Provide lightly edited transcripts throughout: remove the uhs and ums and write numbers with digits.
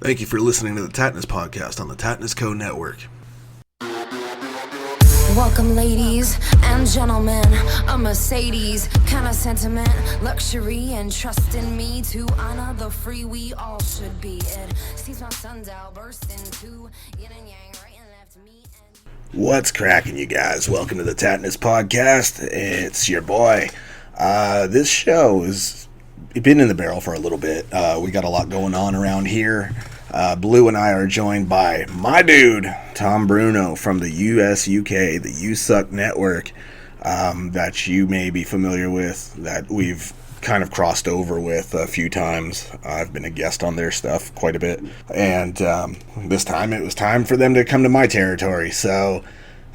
Thank you for listening to the Tattness Podcast on the Tattness Network. Welcome, ladies and gentlemen. A Mercedes kind of sentiment, luxury, and trust in me to honor the free we all should be. It sees my sundial burst into yin and yang, right and left, me and... What's cracking, you guys? Welcome to the Tattness Podcast. It's your boy. This show has been in the barrel for a little bit. We got a lot going on around here. Blue and I are joined by my dude, Tom Bruno from the USUK, the USUK Network, that you may be familiar with, that we've kind of crossed over with a few times. I've been a guest on their stuff quite a bit, and this time it was time for them to come to my territory, so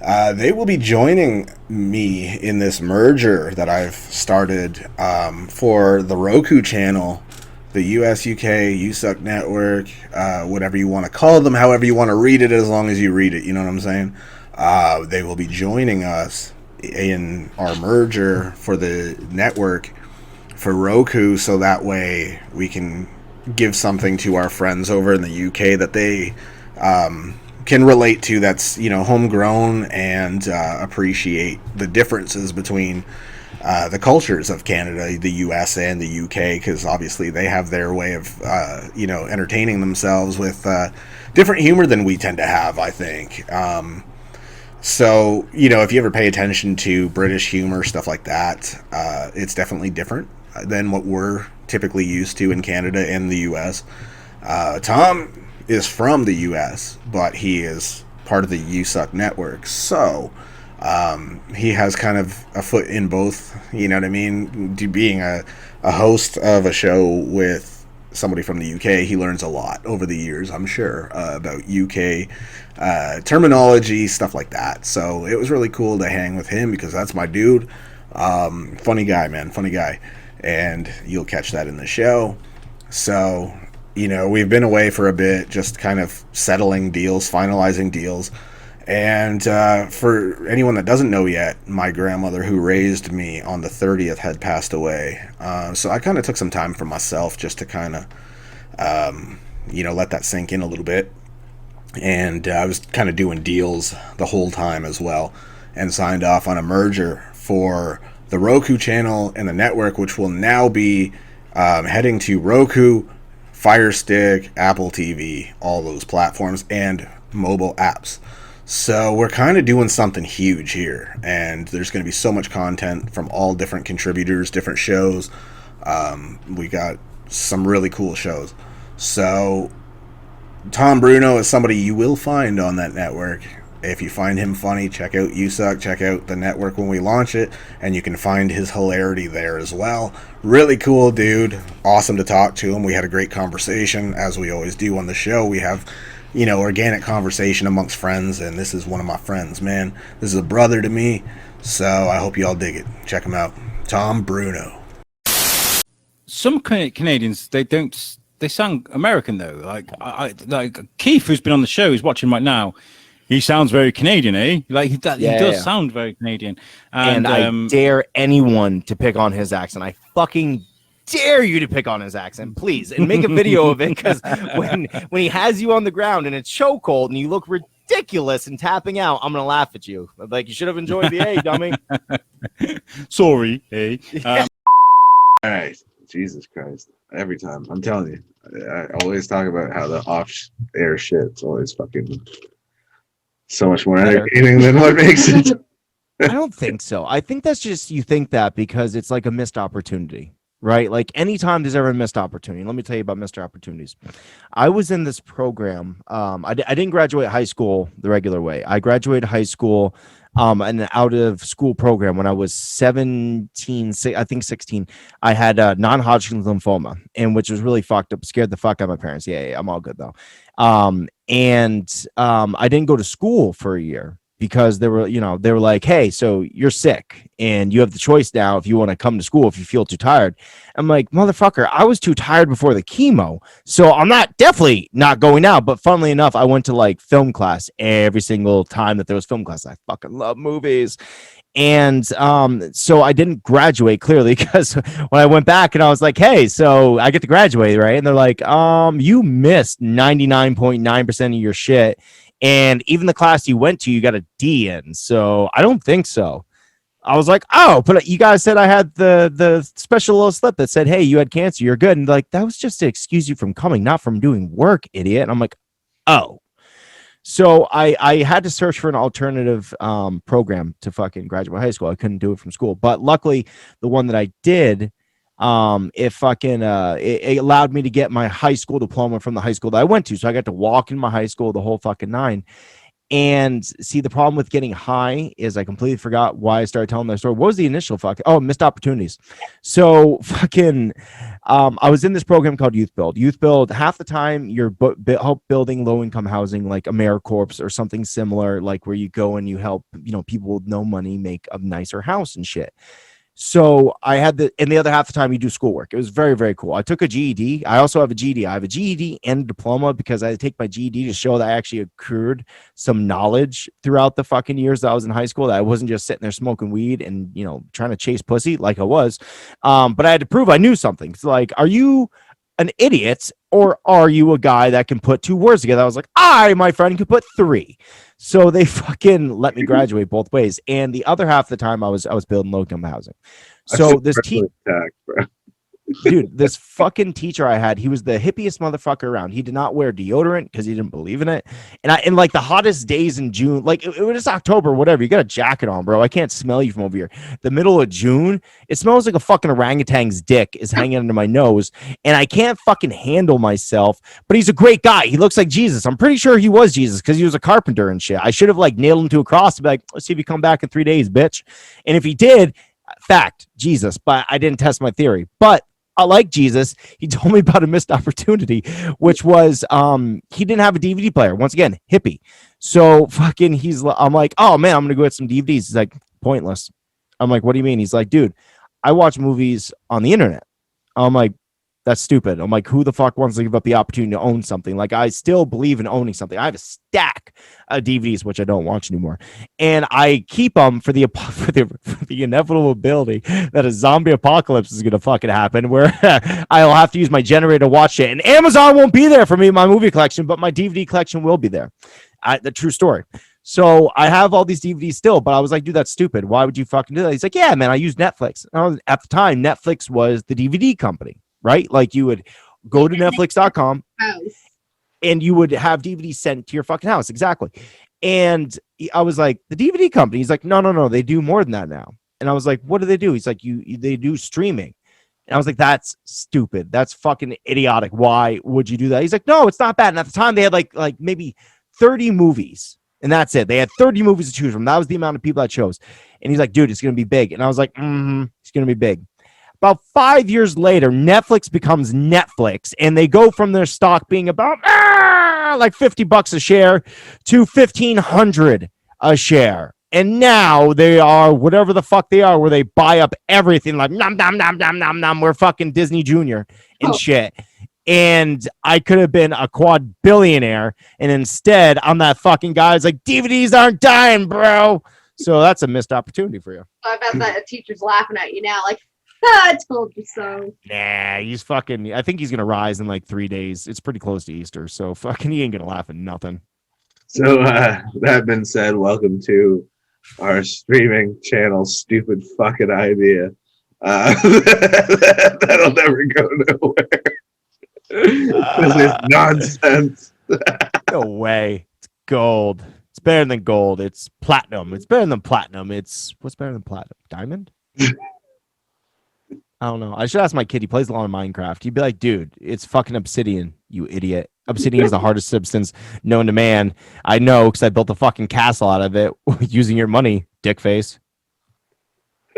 they will be joining me in this merger that I've started for the Roku channel, the USUK, USUK Network, whatever you want to call them, however you want to read it, as long as you read it, you know what I'm saying? They will be joining us in our merger for the network for Roku, so that way we can give something to our friends over in the UK that they can relate to, that's, you know, homegrown, and appreciate the differences between the cultures of Canada, the US, and the UK, because obviously they have their way of, entertaining themselves with different humor than we tend to have, I think. So, you know, if you ever pay attention to British humor, stuff like that, it's definitely different than what we're typically used to in Canada and the US. Tom is from the US, but he is part of the USUK Network, so... he has kind of a foot in both, you know what I mean? Being a host of a show with somebody from the UK, he learns a lot over the years, I'm sure, about UK terminology, stuff like that. So it was really cool to hang with him, because that's my dude. Funny guy, man, funny guy. And you'll catch that in the show. So, you know, we've been away for a bit, just kind of settling deals, finalizing deals. And for anyone that doesn't know yet, my grandmother, who raised me on the 30th, had passed away. So I kind of took some time for myself just to kind of, let that sink in a little bit. And I was kind of doing deals the whole time as well, and signed off on a merger for the Roku channel and the network, which will now be heading to Roku, Fire Stick, Apple TV, all those platforms, and mobile apps. So we're kind of doing something huge here, and there's going to be so much content from all different contributors, different shows. We got some really cool shows. So Tom Bruno is somebody you will find on that network. If you find him funny, check out USUK, check out the network when we launch it, and you can find his hilarity there as well. Really cool dude. Awesome to talk to him. We had a great conversation, as we always do on the show. We have, you know, organic conversation amongst friends, and this is one of my friends, man. This is a brother to me, so I hope you all dig it. Check him out. Tom Bruno. Some Canadians, they sound American, though. Like Keith, who's been on the show, is watching right now. He sounds very Canadian, eh? Like he does sound very Canadian. And I dare anyone to pick on his accent. I fucking dare you to pick on his accent, please, and make a video of it, because when he has you on the ground and it's chokehold and you look ridiculous and tapping out, I'm gonna laugh at you. Like, you should have enjoyed the A, dummy. Sorry, eh? All right, Jesus Christ! Every time, I'm telling you, I always talk about how the off-air shit's always fucking so much more entertaining than what makes it. I don't think so. I think that's just, you think that because it's like a missed opportunity. Right? Like, anytime there's ever a missed opportunity. Let me tell you about missed opportunities. I was in this program. I didn't graduate high school the regular way. I graduated high school in an out of school program when I was 17, I think 16. I had non-Hodgkin's lymphoma, and which was really fucked up. Scared the fuck out of my parents. Yeah, I'm all good though. And I didn't go to school for a year, because they were like, hey, so you're sick and you have the choice now if you want to come to school if you feel too tired. I'm like, motherfucker, I was too tired before the chemo, so I'm definitely not going now. But funnily enough, I went to like film class every single time that there was film class. I fucking love movies. And so I didn't graduate, clearly, because when I went back and I was like, hey, so I get to graduate, right? And they're like, you missed 99.9% of your shit. And even the class you went to, you got a D in. So I don't think so. I was like, oh, but you guys said I had the special little slip that said, hey, you had cancer, you're good. And like, that was just to excuse you from coming, not from doing work, idiot. And I'm like, oh. So I had to search for an alternative program to fucking graduate high school. I couldn't do it from school, but luckily the one that I did, it allowed me to get my high school diploma from the high school that I went to. So I got to walk in my high school the whole fucking nine. And see, the problem with getting high is I completely forgot why I started telling that story. What was the initial missed opportunities. So I was in this program called Youth Build. Youth Build, half the time you're help building low-income housing like AmeriCorps or something similar, like where you go and you help, people with no money make a nicer house and shit. So I had and the other half of the time you do schoolwork. It was very, very cool. I took a GED. I also have a GED. I have a GED and a diploma because I take my GED to show that I actually accrued some knowledge throughout the fucking years that I was in high school, that I wasn't just sitting there smoking weed and, trying to chase pussy like I was. But I had to prove I knew something. It's like, are you an idiot or are you a guy that can put two words together? I was like, my friend, can put three. So they fucking let me graduate both ways. And the other half of the time I was building low-income housing. So this dude, this fucking teacher I had, he was the hippiest motherfucker around. He did not wear deodorant because he didn't believe in it. And in like the hottest days in June, like it was October, whatever, you got a jacket on, bro. I can't smell you from over here. The middle of June, it smells like a fucking orangutan's dick is hanging under my nose. And I can't fucking handle myself, but he's a great guy. He looks like Jesus. I'm pretty sure he was Jesus because he was a carpenter and shit. I should have like nailed him to a cross and be like, let's see if you come back in 3 days, bitch. And if he did, fact, Jesus, but I didn't test my theory. But like Jesus, he told me about a missed opportunity, which was he didn't have a DVD player. Once again, hippie. So fucking I'm like, oh man, I'm gonna go get some DVDs. He's like, pointless. I'm like, what do you mean? He's like, dude, I watch movies on the internet. I'm like, that's stupid. I'm like, who the fuck wants to give up the opportunity to own something? Like, I still believe in owning something. I have a stack of DVDs, which I don't watch anymore. And I keep them for the inevitable ability that a zombie apocalypse is going to fucking happen where I'll have to use my generator to watch it. And Amazon won't be there for me, my movie collection, but my DVD collection will be there. The true story. So I have all these DVDs still, but I was like, dude, that's stupid. Why would you fucking do that? He's like, yeah, man, I use Netflix. At the time, Netflix was the DVD company. Right? Like you would go to Netflix.com and you would have DVDs sent to your fucking house. Exactly. And I was like, the DVD company. He's like, no. They do more than that now. And I was like, what do they do? He's like, they do streaming. And I was like, that's stupid. That's fucking idiotic. Why would you do that? He's like, no, it's not bad. And at the time they had like maybe 30 movies and that's it. They had 30 movies to choose from. That was the amount of people I chose. And he's like, dude, it's going to be big. And I was like, it's going to be big. About 5 years later, Netflix becomes Netflix, and they go from their stock being about like $50 a share to $1,500 a share. And now they are whatever the fuck they are, where they buy up everything like nom nom nom nom nom nom. We're fucking Disney Junior and shit. And I could have been a quad billionaire, and instead I'm that fucking guy who's like, DVDs aren't dying, bro. So that's a missed opportunity for you. I bet that a teacher's laughing at you now, like, I told you so. Nah, he's fucking. I think he's gonna rise in like 3 days. It's pretty close to Easter, so fucking he ain't gonna laugh at nothing. So that being said, welcome to our streaming channel. Stupid fucking idea. That'll never go nowhere. This is nonsense. No way. It's gold. It's better than gold. It's platinum. It's better than platinum. What's better than platinum? Diamond? I don't know. I should ask my kid. He plays a lot of Minecraft. He'd be like, dude, it's fucking obsidian, you idiot. Obsidian is the hardest substance known to man. I know because I built a fucking castle out of it using your money, dick face.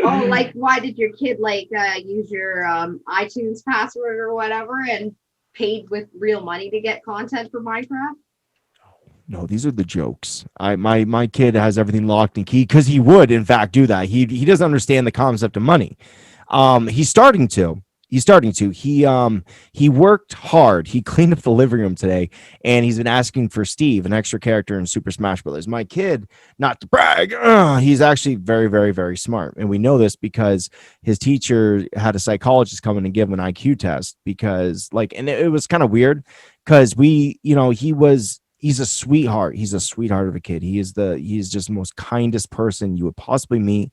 Oh, like why did your kid use your iTunes password or whatever and paid with real money to get content for Minecraft? No, these are the jokes. My kid has everything locked and key because he would, in fact, do that. He doesn't understand the concept of money. He's starting to. He's starting to. He worked hard. He cleaned up the living room today, and he's been asking for Steve, an extra character in Super Smash Brothers. My kid, not to brag, he's actually very, very, very smart, and we know this because his teacher had a psychologist come in and give him an IQ test because, like, and it was kind of weird because he's a sweetheart. He's a sweetheart of a kid. He is just the most kindest person you would possibly meet.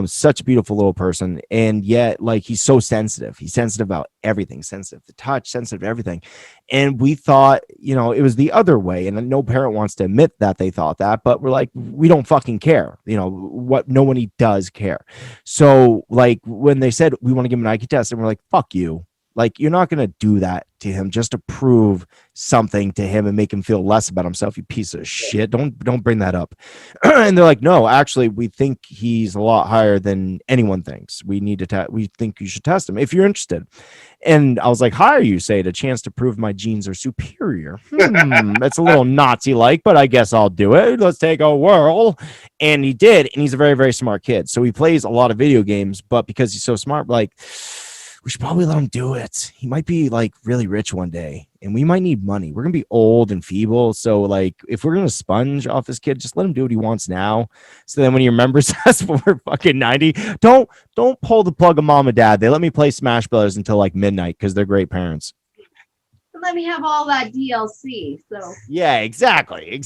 Such a beautiful little person. And yet, like, he's so sensitive. He's sensitive about everything, sensitive to touch, sensitive to everything. And we thought, it was the other way. And no parent wants to admit that they thought that, but we're like, we don't fucking care. Nobody does care. So, like, when they said we want to give him an IQ test, and we're like, fuck you. Like, you're not going to do that to him just to prove something to him and make him feel less about himself, you piece of shit. Don't bring that up. And they're like, no, actually, we think he's a lot higher than anyone thinks. We think you should test him if you're interested. And I was like, hire you, say it, a chance to prove my genes are superior. That's a little Nazi-like, but I guess I'll do it. Let's take a whirl. And he did, and he's a very, very smart kid. So he plays a lot of video games, but because he's so smart, like, we should probably let him do it. He might be like really rich one day, and we might need money. We're gonna be old and feeble, so like if we're gonna sponge off this kid, just let him do what he wants now. So then when he remembers us when we're fucking 90, don't pull the plug of mom and dad. They let me play Smash Brothers until like midnight because they're great parents. Let me have all that DLC. So yeah, exactly,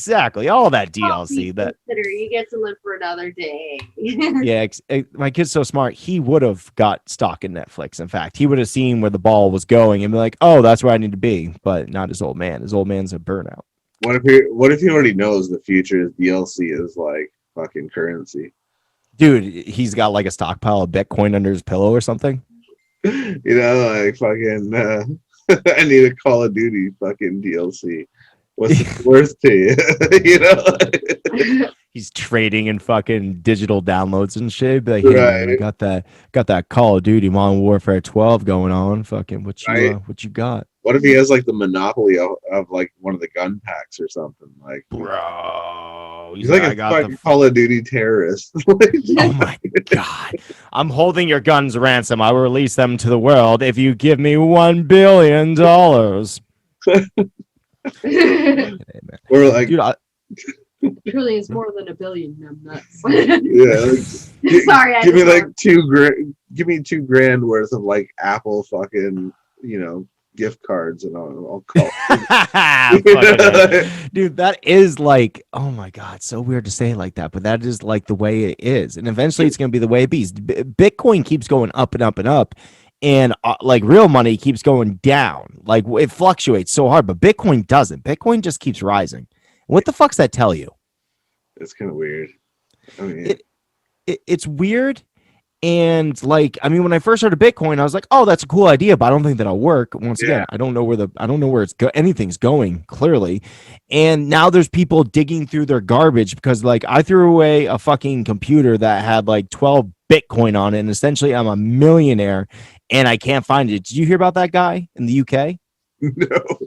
all that DLC. That you get to live for another day. Yeah, my kid's so smart. He would have got stock in Netflix. In fact, he would have seen where the ball was going and be like, "Oh, that's where I need to be." But not his old man. His old man's a burnout. What if he already knows the future DLC is like fucking currency? Dude, he's got like a stockpile of Bitcoin under his pillow or something. Like fucking. I need a Call of Duty fucking DLC. What's it worth to you? He's trading in fucking digital downloads and shit. Be like, hey, man, I got that Call of Duty Modern Warfare 12 going on. Fucking what you got? What if he has like the monopoly of like one of the gun packs or something? Like, bro, he's like a fucking Call of Duty terrorist. Oh my god! I'm holding your guns ransom. I will release them to the world if you give me $1 billion. We're like, dude, truly is more than $1 billion. I'm nuts. Yeah. Sorry. Give me like Give me $2,000 worth of like Apple fucking gift cards, and I'll call. Dude, that is like, oh my god, so weird to say it like that, but that is like the way it is, and eventually it's going to be the way it be. Bitcoin keeps going up and up and up, and like real money keeps going down. Like it fluctuates so hard, but Bitcoin doesn't. Bitcoin just keeps rising. What the fuck's that tell you? It's kind of weird. I mean, it's weird. And like, I mean, when I first heard of Bitcoin, I was like, "Oh, that's a cool idea," but I don't think that'll work. Once again, I don't know where anything's going clearly. And now there's people digging through their garbage because, like, I threw away a fucking computer that had like 12 Bitcoin on it, and essentially, I'm a millionaire, and I can't find it. Did you hear about that guy in the UK? No.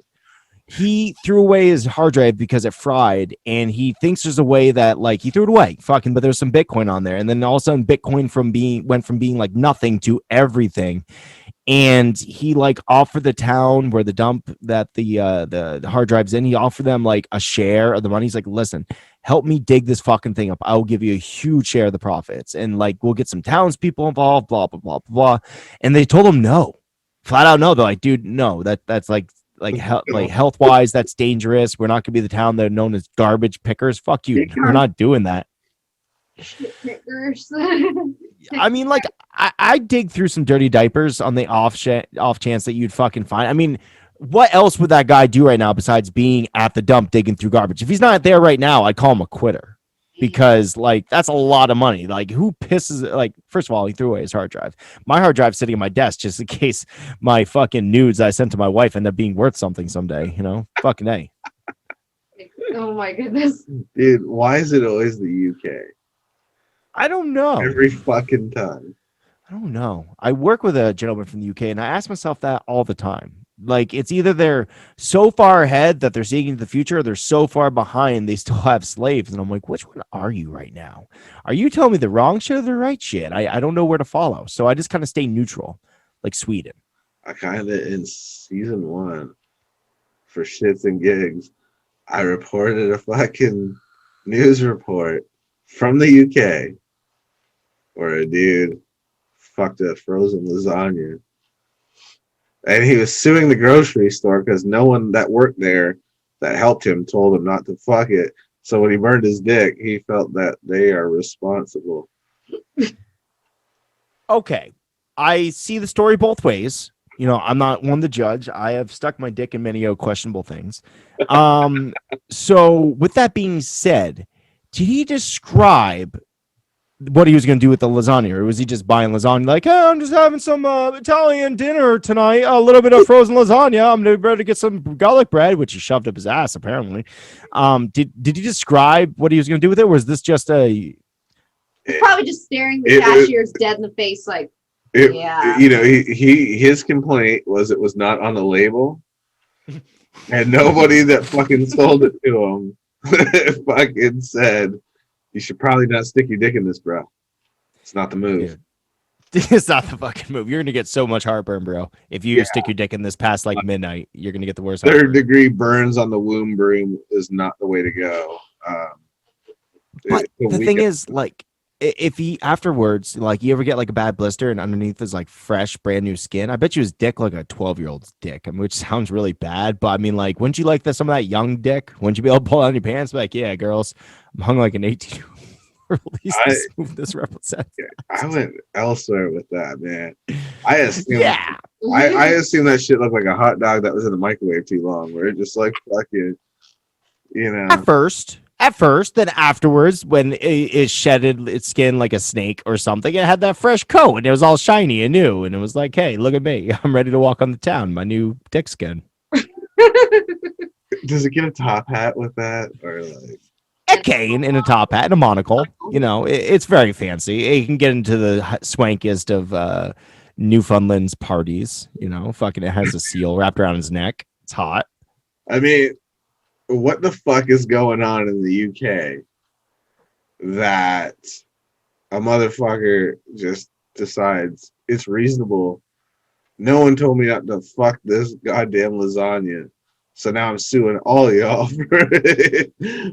He threw away his hard drive because it fried, and he thinks there's a way that like he threw it away, fucking, but there's some Bitcoin on there, and then all of a sudden Bitcoin went from being like nothing to everything, and he like offered the town where the dump that the hard drive's in, he offered them like a share of the money. He's like, listen, help me dig this fucking thing up. I'll give you a huge share of the profits, and like we'll get some townspeople involved, blah blah blah blah. And they told him no, flat out no. They're like, dude, no, that's like health wise, that's dangerous. We're not gonna be the town that are known as garbage pickers. Fuck you. We're not doing that. Shit pickers. I mean, like, I dig through some dirty diapers on the off chance that you'd fucking find. I mean, what else would that guy do right now besides being at the dump digging through garbage? If he's not there right now, I'd call him a quitter. Because like that's a lot of money. Like who pisses? Like first of all, he threw away his hard drive. My hard drive's sitting at my desk just in case my fucking nudes I sent to my wife end up being worth something someday. Fucking A. Oh my goodness, dude! Why is it always the UK? I don't know. Every fucking time. I don't know. I work with a gentleman from the UK, and I ask myself that all the time. Like it's either they're so far ahead that they're seeing into the future, or they're so far behind they still have slaves. And I'm like, which one are you right now? Are you telling me the wrong shit or the right shit? I don't know where to follow. So I just kind of stay neutral, like Sweden. I kind of in season 1 for shits and gigs, I reported a fucking news report from the UK where a dude fucked a frozen lasagna. And he was suing the grocery store because no one that worked there that helped him told him not to fuck it. So when he burned his dick, he felt that they are responsible. Okay. I see the story both ways. You know, I'm not one to judge. I have stuck my dick in many questionable things. So with that being said, did he describe what he was going to do with the lasagna, or was he just buying lasagna like, hey, I'm just having some Italian dinner tonight, a little bit of frozen lasagna, I'm ready to get some garlic bread, which he shoved up his ass apparently. Did he describe what he was going to do with it, or was this just probably just staring the cashiers dead in the face like, yeah, you know, his complaint was it was not on the label, and nobody that fucking sold it to him fucking said, you should probably not stick your dick in this, bro. It's not the move. Dude. It's not the fucking move. You're gonna get so much heartburn, bro. If you stick your dick in this past like midnight, you're gonna get the worst. Third degree burns on the womb broom is not the way to go. But the thing is, like, if he afterwards, like, you ever get like a bad blister and underneath is like fresh, brand new skin, I bet you his dick like a 12-year-old's dick. I mean, which sounds really bad, but I mean, like, wouldn't you like some of that young dick? Wouldn't you be able to pull out your pants? Like, yeah, girls, I'm hung like an 18-year-old. Release this represents. I went elsewhere with that, man. I assume, I assume that shit looked like a hot dog that was in the microwave too long, where it just like fucking, you know. At first, then afterwards, when it shedded its skin like a snake or something, it had that fresh coat and it was all shiny and new, and it was like, hey, look at me, I'm ready to walk on the town, my new dick skin. Does it get a top hat with that, or like? A cane and a top hat and a monocle. You know, it's very fancy. It can get into the swankiest of Newfoundland's parties. You know, fucking it has a seal wrapped around his neck. It's hot. I mean, what the fuck is going on in the UK that a motherfucker just decides it's reasonable? No one told me not to fuck this goddamn lasagna. So now I'm suing all y'all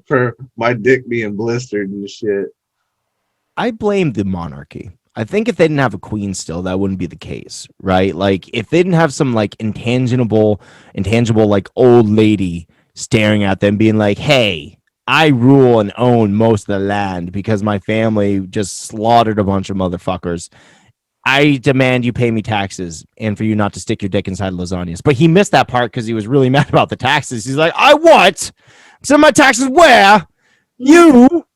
for my dick being blistered and shit. I blame the monarchy. I think if they didn't have a queen still, that wouldn't be the case, right? Like, if they didn't have some like intangible like old lady staring at them being like, hey, I rule and own most of the land because my family just slaughtered a bunch of motherfuckers. I demand you pay me taxes and for you not to stick your dick inside lasagnas. But he missed that part because he was really mad about the taxes. He's like, I what? Send my taxes where? You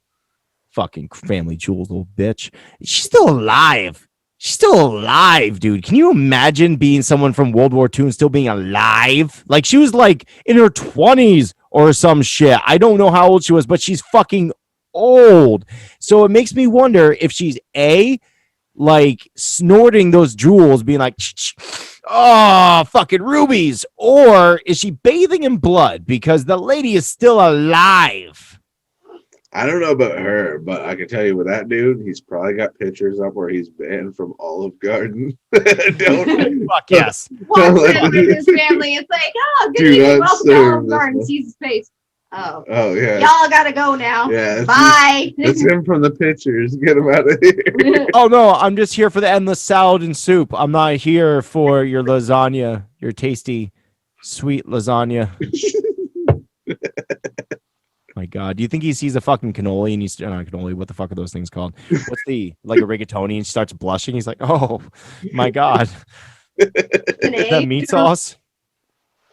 fucking family jewels, little bitch. She's still alive. She's still alive, dude. Can you imagine being someone from World War II and still being alive? Like, she was like in her 20s or some shit. I don't know how old she was, but she's fucking old. So it makes me wonder if she's like snorting those jewels, being like, oh, fucking rubies, or is she bathing in blood because the lady is still alive? I don't know about her, but I can tell you with that dude, he's probably got pictures up where he's banned from Olive Garden. Fuck yes. Walks in with his family. It's like, oh, good evening, welcome to Olive Garden. Sees his face. Oh yeah. Y'all gotta go now. Yeah. Bye. It's him from the pictures. Get him out of here. Oh no, I'm just here for the endless salad and soup. I'm not here for your lasagna, your tasty, sweet lasagna. My God, do you think he sees a fucking cannoli and he's not cannoli? What the fuck are those things called? What's the like a rigatoni? And she starts blushing. He's like, oh my God, is that meat sauce?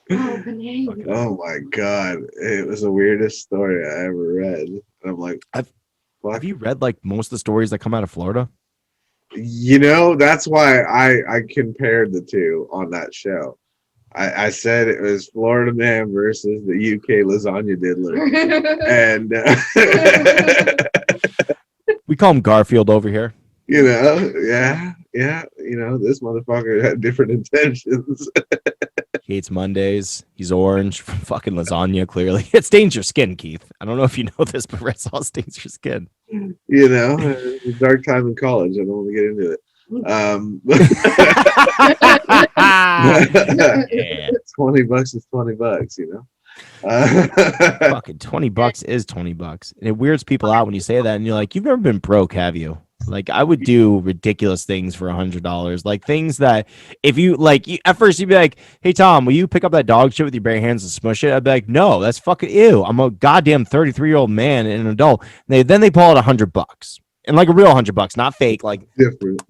Oh my God, it was the weirdest story I ever read. And I'm like, have you read like most of the stories that come out of Florida? You know, that's why I compared the two on that show. I said it was Florida man versus the UK lasagna diddler. And we call him Garfield over here. You know, yeah. You know, this motherfucker had different intentions. He hates Mondays. He's orange from fucking lasagna, clearly. It stains your skin, Keith. I don't know if you know this, but red sauce stains your skin. You know, it's a dark time in college. I don't want to get into it. Yeah. $20 is $20, you know. Fucking $20 is $20, and it weirds people out when you say that, and you're like, you've never been broke, have you? Like, I would do ridiculous things for $100, like things that if you like, at first you'd be like, hey Tom, will you pick up that dog shit with your bare hands and smush it? I'd be like, no, that's fucking ew. I'm a goddamn 33-year-old man and an adult. Then they pull out $100. And like a real $100, not fake, like Different.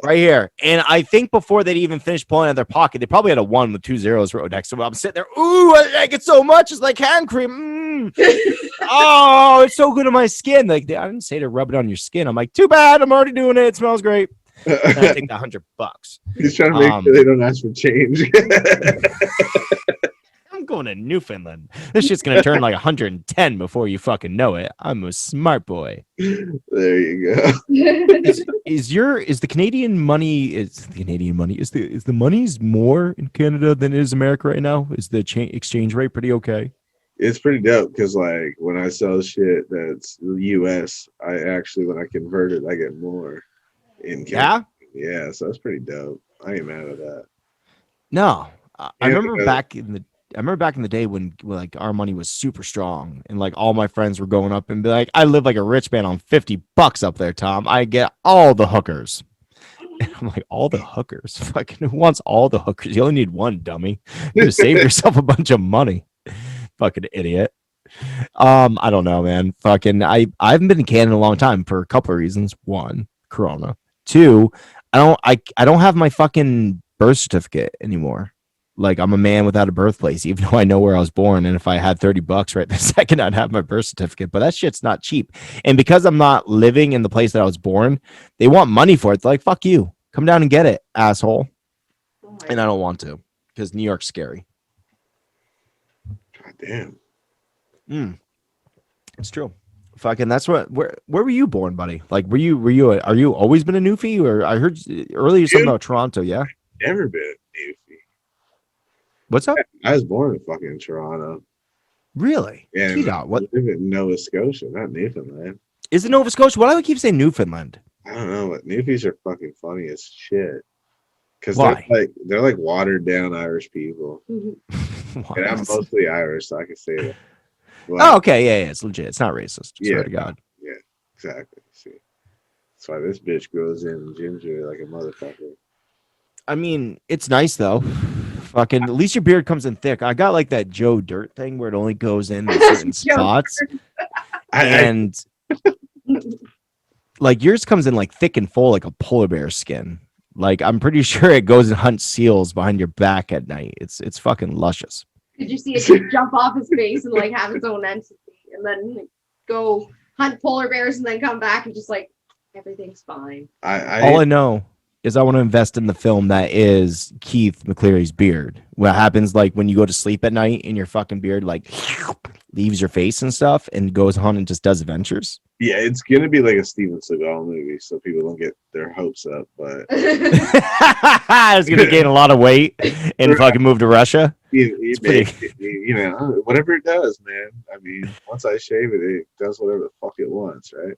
right here. And I think before they'd even finish pulling out of their pocket, they probably had a 1 with 2 zeros wrote next to it. I'm sitting there, ooh, I like it so much. It's like hand cream. Oh, it's so good on my skin. Like, I didn't say to rub it on your skin. I'm like, too bad. I'm already doing it. It smells great. And I think the $100. He's trying to make sure they don't ask for change. I'm going to Newfoundland. This shit's gonna turn like 110 before you fucking know it. I'm a smart boy. There you go. Is the Canadian money is the money's more in Canada than it is America right now? Is the exchange rate pretty okay? It's pretty dope because like when I sell shit that's US, I actually when I convert it, I get more in Canada. Yeah, so that's pretty dope. I ain't mad at that. No, I remember back in the day when like our money was super strong and like all my friends were going up and be like, I live like a rich man on $50 up there, Tom. I get all the hookers. And I'm like, all the hookers? Fucking who wants all the hookers? You only need one, dummy. You just save yourself a bunch of money. Fucking idiot. I don't know, man. Fucking I haven't been in Canada in a long time for a couple of reasons. 1, Corona. 2, I don't have my fucking birth certificate anymore. Like, I'm a man without a birthplace, even though I know where I was born. And if I had $30 right this second, I'd have my birth certificate. But that shit's not cheap. And because I'm not living in the place that I was born, they want money for it. They're like, fuck you. Come down and get it, asshole. And I don't want to because New York's scary. God damn. It's true. Fucking that's what where were you born, buddy? Like are you always been a newfie? Or I heard earlier something about Toronto, yeah? Never been a newfie. What's up? I was born in fucking Toronto. Really? Yeah. What? I live in Nova Scotia, not Newfoundland. Is it Nova Scotia? Why do I keep saying Newfoundland? I don't know, but newfies are fucking funny as shit. Because they're like watered down Irish people. And I'm mostly Irish, so I can say that. But, oh, okay, yeah, it's legit. It's not racist. Swear to God. Yeah, exactly. See, that's why this bitch grows in ginger like a motherfucker. I mean, it's nice though. Fucking, at least your beard comes in thick. I got like that Joe Dirt thing where it only goes in certain spots, and like yours comes in like thick and full, like a polar bear skin. Like I'm pretty sure it goes and hunts seals behind your back at night. It's fucking luscious. Did you see it just jump off his face and like have its own entity, and then like, go hunt polar bears and then come back and just like everything's fine? All I know is I want to invest in the film that is Keith McCleary's beard. What happens like when you go to sleep at night and your fucking beard like leaves your face and stuff and goes on and just does adventures. Yeah, it's gonna be like a Steven Seagal movie, so people don't get their hopes up. But it's gonna gain a lot of weight and fucking move to Russia. You know, whatever it does, man. I mean, once I shave it, it does whatever the fuck it wants, right?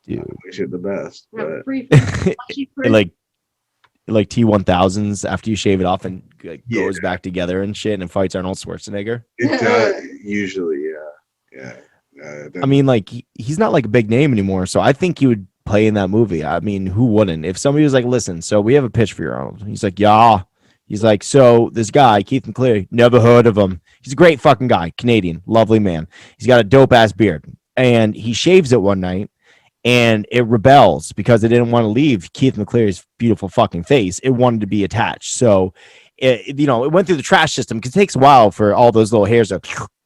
Dude. I wish it the best, but like T1000s after you shave it off and goes back together and shit and fights Arnold Schwarzenegger. It does usually, yeah. I mean, like he's not like a big name anymore, so I think he would play in that movie. I mean, who wouldn't? If somebody was like, "Listen, so we have a pitch for you, Arnold," he's like, "Yeah." He's like, "So this guy, Keith McCleary, never heard of him. He's a great fucking guy, Canadian, lovely man. He's got a dope ass beard, and he shaves it one night." And it rebels because it didn't want to leave Keith McCleary's beautiful fucking face. It wanted to be attached. So, it went through the trash system because it takes a while for all those little hairs to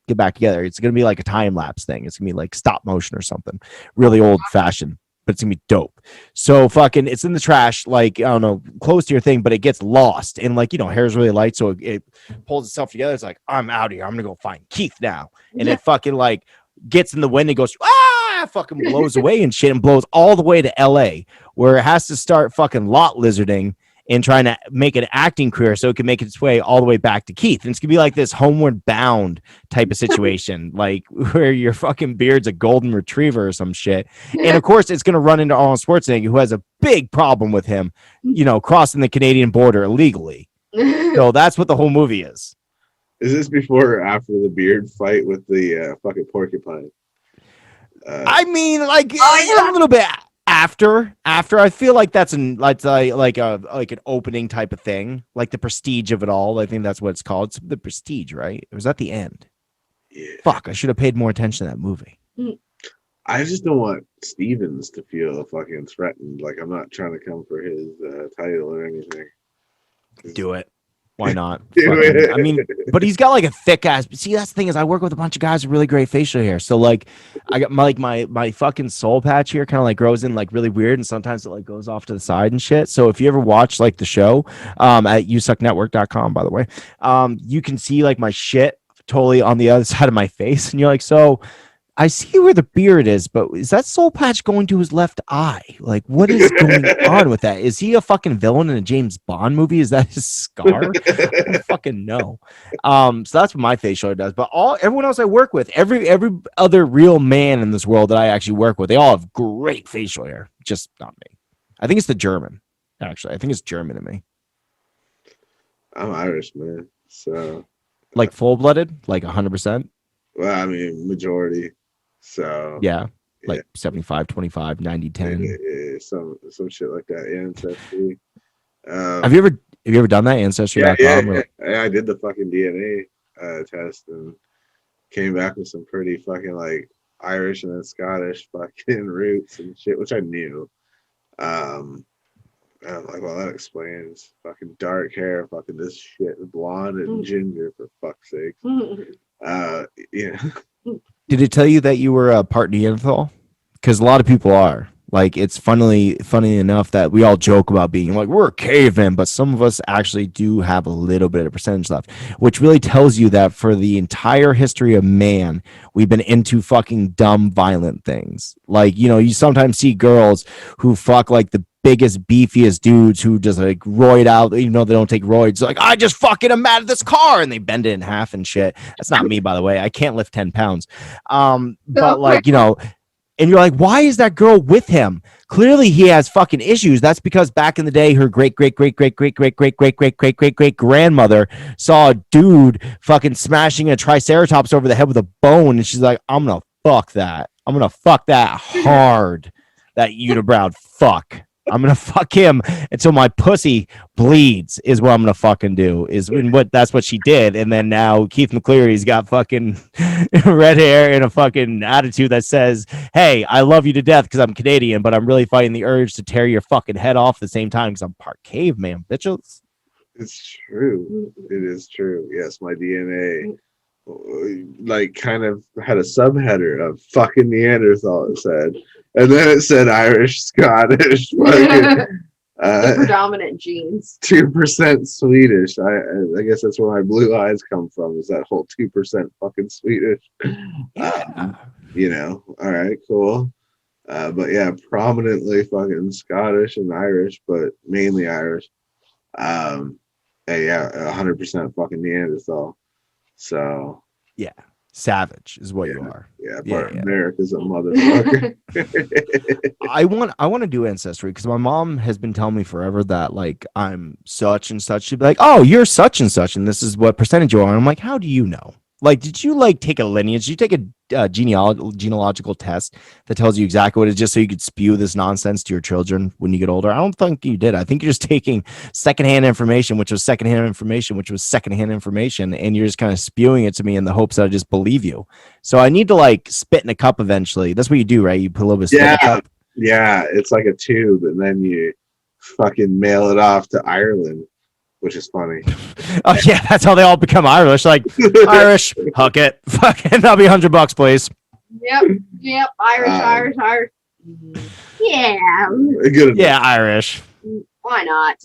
get back together. It's going to be like a time lapse thing. It's going to be like stop motion or something. Really old fashioned, but it's going to be dope. So fucking it's in the trash, like, I don't know, close to your thing, but it gets lost. And like, hair's really light. So it pulls itself together. It's like, I'm out of here. I'm going to go find Keith now. And it fucking like gets in the wind and goes, fucking blows away and shit and blows all the way to LA where it has to start fucking lot lizarding in trying to make an acting career so it can make its way all the way back to Keith. And it's gonna be like this Homeward Bound type of situation, like where your fucking beard's a golden retriever or some shit. And of course, it's gonna run into Arnold Schwarzenegger, who has a big problem with him, crossing the Canadian border illegally. So that's what the whole movie is. Is this before or after the beard fight with the fucking porcupine? I mean, like a little bit after. I feel like that's an opening type of thing, like the prestige of it all. I think that's what it's called. It's the prestige, right? Or was that the end? Yeah. Fuck, I should have paid more attention to that movie. I just don't want Stevens to feel fucking threatened. Like, I'm not trying to come for his title or anything. Do it. Why not? It. I mean, but he's got like a thick ass. See, that's the thing is, I work with a bunch of guys with really great facial hair. So like, I got my fucking soul patch here kind of like grows in like really weird, and sometimes it like goes off to the side and shit. So if you ever watch like the show at USUKNetwork.com, by the way, you can see like my shit totally on the other side of my face, and you're like, so I see where the beard is, but is that soul patch going to his left eye? Like, what is going on with that? Is he a fucking villain in a James Bond movie? Is that his scar? I don't fucking know. So that's what my facial hair does. But everyone else I work with, every other real man in this world that I actually work with, they all have great facial hair. Just not me. I think it's the German. Actually, I think it's German in me. I'm Irish, man. So, like full-blooded, like 100%. Well, I mean, majority. So yeah, like 75, 25, 90, 10. Yeah, some shit like that. Yeah, Ancestry. Have you ever done that? Ancestry.com? Yeah, I did the fucking DNA test and came back with some pretty fucking like Irish and then Scottish fucking roots and shit, which I knew. And I'm like, well, that explains fucking dark hair, fucking this shit, blonde and ginger, for fuck's sake. Yeah. Did it tell you that you were a part Neanderthal? Because a lot of people are. Like, it's funny enough that we all joke about being like, we're a caveman, but some of us actually do have a little bit of percentage left, which really tells you that for the entire history of man, we've been into fucking dumb, violent things. Like, you sometimes see girls who fuck like the biggest, beefiest dudes who just like roid out, even though they don't take roids. Like, I just fucking am mad at this car, and they bend it in half and shit. That's not me, by the way. I can't lift 10 pounds. But like, and you're like, why is that girl with him? Clearly he has fucking issues. That's because back in the day, her great grandmother saw a dude fucking smashing a triceratops over the head with a bone, and she's like, I'm gonna fuck that. I'm gonna fuck that hard. That unibrow fuck. I'm gonna fuck him until my pussy bleeds is what I'm gonna fucking do. That's what she did. And then now Keith McCleary's got fucking red hair and a fucking attitude that says, hey, I love you to death because I'm Canadian, but I'm really fighting the urge to tear your fucking head off at the same time because I'm part caveman, bitches. It's true. It is true. Yes, my DNA like kind of had a subheader of fucking Neanderthal, it said. And then it said Irish, Scottish, fucking, the predominant genes. 2% Swedish. I guess that's where my blue eyes come from, is that whole 2% fucking Swedish. All right, cool. But yeah, prominently fucking Scottish and Irish, but mainly Irish. And yeah, 100% fucking Neanderthal. So yeah. Savage is what you are. Yeah, America's a motherfucker. I want to do ancestry because my mom has been telling me forever that like I'm such and such. She'd be like, oh, you're such and such, and this is what percentage you are. And I'm like, how do you know? Like, did you like take a lineage? Did you take a genealogical test that tells you exactly what it is, just so you could spew this nonsense to your children when you get older? I don't think you did. I think you're just taking secondhand information, which was secondhand information, which was secondhand information, and you're just kind of spewing it to me in the hopes that I just believe you. So I need to like spit in a cup eventually. That's what you do, right? You put a little bit of spit in a cup. Yeah, it's like a tube, and then you fucking mail it off to Ireland. Which is funny. Oh yeah, that's how they all become Irish. Like, Irish, huck it. Fucking, that'll be $100, please. Yep. Irish. Yeah. Good. Yeah, Irish. Why not?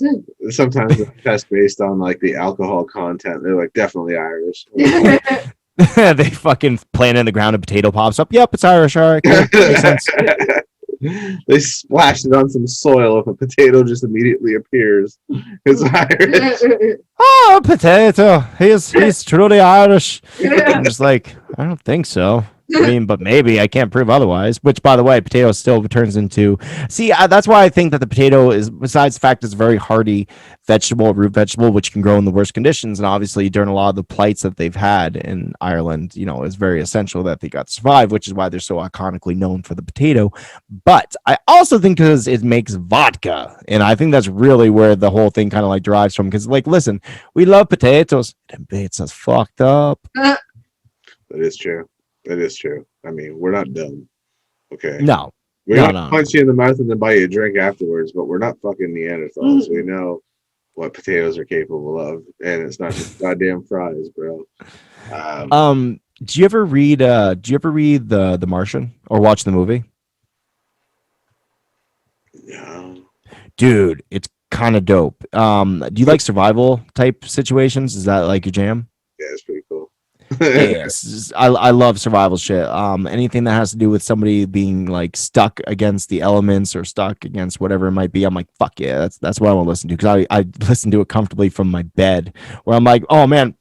Sometimes it's test based on like the alcohol content. They're like, definitely Irish. They fucking plant in the ground, a potato pops up. Yep, it's Irish. All right, cool. Makes sense. They splashed it on some soil. If a potato just immediately appears, it's Irish. Oh, potato. He's truly Irish. I'm just like, I don't think so. I mean, but maybe I can't prove otherwise. Which, by the way, potato still turns into. See, that's why I think that the potato is, besides the fact it's a very hardy vegetable, root vegetable, which can grow in the worst conditions, and obviously during a lot of the plights that they've had in Ireland, you know, it's very essential that they got to survive, which is why they're so iconically known for the potato. But I also think because it makes vodka, and I think that's really where the whole thing kind of like derives from. Because, like, listen, we love potatoes. It makes us fucked up. That is true. That is true. I mean, we're not dumb. Okay. No. We're gonna punch you in the mouth and then buy you a drink afterwards, but we're not fucking Neanderthals. We know what potatoes are capable of, and it's not just goddamn fries, bro. Do you ever read the Martian or watch the movie? No. Dude, it's kind of dope. Do you like survival type situations? Is that like your jam? Yeah, it's pretty cool. Yes, I love survival shit. Anything that has to do with somebody being like stuck against the elements or stuck against whatever it might be, I'm like, fuck yeah, that's what I want to listen to, because I listen to it comfortably from my bed, where I'm like, oh man,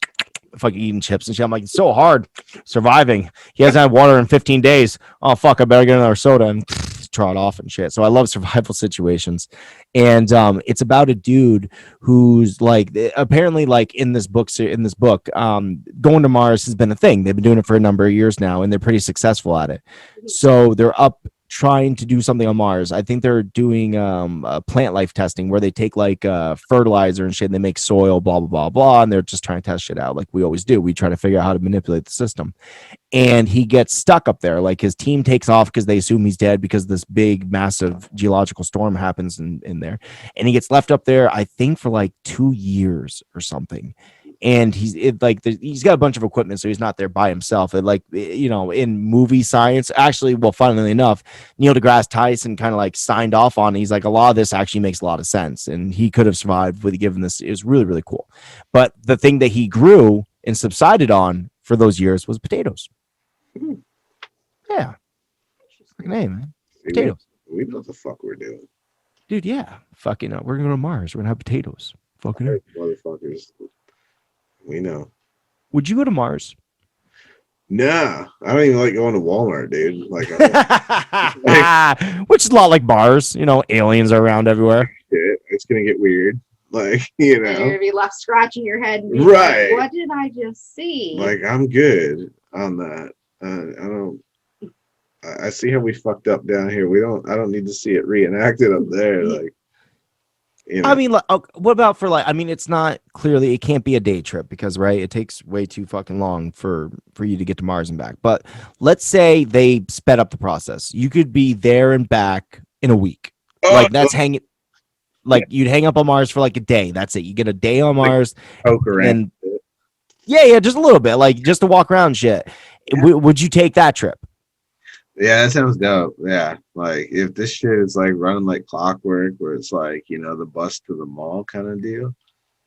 fucking eating chips and shit. I'm like, it's so hard surviving. He hasn't had water in 15 days. Oh fuck, I better get another soda and trot off and shit. So I love survival situations. And it's about a dude who's like, apparently, like in this book, going to Mars has been a thing. They've been doing it for a number of years now, and they're pretty successful at it. So they're up trying to do something on Mars. I think they're doing plant life testing, where they take like fertilizer and shit, and they make soil, blah blah blah blah, and they're just trying to test shit out like we always do. We try to figure out how to manipulate the system. And he gets stuck up there. Like, his team takes off because they assume he's dead, because this big massive geological storm happens in there, and he gets left up there, I think, for like 2 years or something. And he's got a bunch of equipment, so he's not there by himself. And like, you know, in movie science, actually, well, funnily enough, Neil deGrasse Tyson kind of like signed off on it. He's like, a lot of this actually makes a lot of sense, and he could have survived with given this. It was really, really cool. But the thing that he grew and subsided on for those years was potatoes. Yeah. Hey, man. Potatoes. We know what the fuck we're doing. Dude, yeah. Fucking we're going to Mars. We're going to have potatoes. Fucking hey, motherfuckers. We know. Would you go to Mars? Nah. I don't even like going to Walmart, dude. Like, which is a lot like bars. You know, aliens are around everywhere. Shit, it's going to get weird. Like, you know. You're going to be left scratching your head. And be right. Like, what did I just see? Like, I'm good on that. I see how we fucked up down here. I don't need to see it reenacted up there. Like, you know. I mean, what about for like, I mean, it's not clearly, it can't be a day trip because, right, it takes way too fucking long for you to get to Mars and back. But let's say they sped up the process. You could be there and back in a week. Like, that's hanging. Like, you'd hang up on Mars for like a day. That's it. You get a day on Mars. And yeah, just a little bit, like just to walk around shit. Yeah. Would you take that trip? Yeah, that sounds dope. Yeah, like if this shit is like running like clockwork, where it's like, you know, the bus to the mall kind of deal.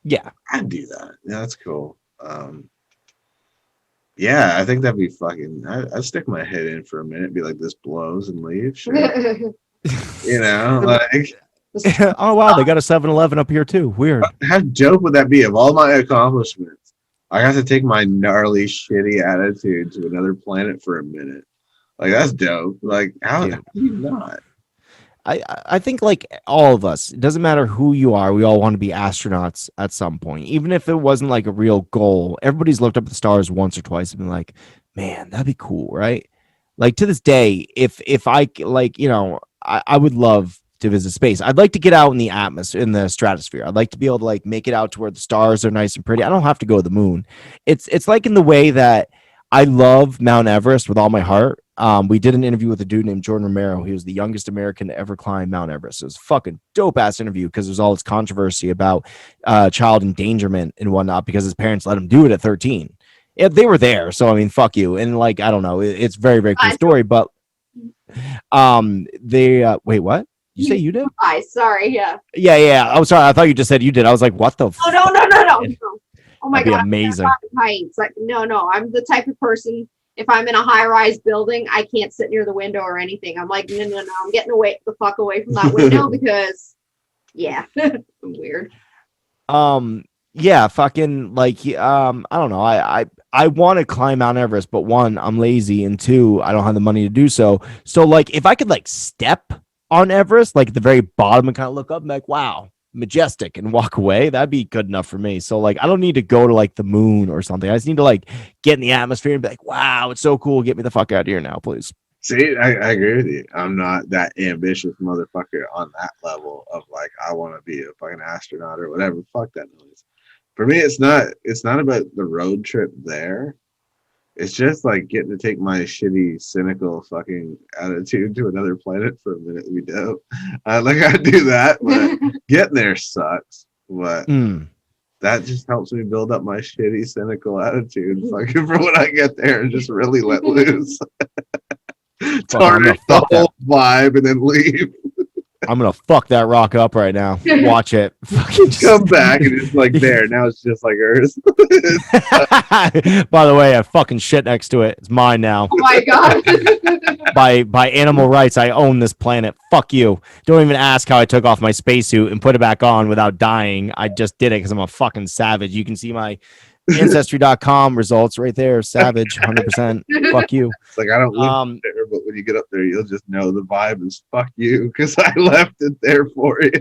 Yeah, I'd do that. Yeah, that's cool. Yeah, I think that'd be fucking. I'd stick my head in for a minute, be like, this blows, and leave. Sure. You know, like. Oh wow, they got a 7-Eleven up here too. Weird. How dope would that be? Of all my accomplishments, I got to take my gnarly, shitty attitude to another planet for a minute. Like, that's dope. Like, how do you not? I think like all of us, it doesn't matter who you are, we all want to be astronauts at some point. Even if it wasn't like a real goal, everybody's looked up at the stars once or twice and been like, man, that'd be cool, right? Like, to this day, if I like, you know, I would love to visit space. I'd like to get out in the atmosphere, in the stratosphere. I'd like to be able to like make it out to where the stars are nice and pretty. I don't have to go to the moon. It's like in the way that I love Mount Everest with all my heart. We did an interview with a dude named Jordan Romero. He was the youngest American to ever climb Mount Everest. It was a fucking dope ass interview because there's all this controversy about child endangerment and whatnot because his parents let him do it at 13. Yeah, they were there, so I mean, fuck you. And like, I don't know, it's very, very cool story. But they wait, what? You say you did? Sorry, yeah. Yeah. I'm sorry. I thought you just said you did. I was like, what the? Oh no. Oh my God, God, amazing. Heights. Like, no. I'm the type of person. if I'm in a high-rise building, I can't sit near the window or anything. I'm like, no, I'm getting the fuck away from that window because, yeah, I'm weird. Yeah, fucking like I don't know. I want to climb Mount Everest, but one, I'm lazy, and two, I don't have the money to do so. So like if I could like step on Everest, like at the very bottom and kind of look up and be like, wow, majestic, and walk away, that'd be good enough for me. So like I don't need to go to like the moon or something. I just need to like get in the atmosphere and be like, wow, it's so cool. Get me the fuck out of here now, please. See, I agree with you. I'm not that ambitious motherfucker on that level of like I want to be a fucking astronaut or whatever. Fuck that noise. For me, it's not about the road trip there. It's just like getting to take my shitty, cynical fucking attitude to another planet for a minute. We do. Like I do that, but getting there sucks. But that just helps me build up my shitty, cynical attitude fucking for when I get there and just really let loose. Tarnish the whole vibe and then leave. I'm gonna fuck that rock up right now. Watch it. Come back and it's like there. Now it's just like Earth. By the way, I fucking shit next to it. It's mine now. Oh my god. By animal rights, I own this planet. Fuck you. Don't even ask how I took off my spacesuit and put it back on without dying. I just did it because I'm a fucking savage. You can see my Ancestry.com results right there. Savage, 100%. Fuck you. It's like I don't live there, but when you get up there, you'll just know the vibe is fuck you because I left it there for you.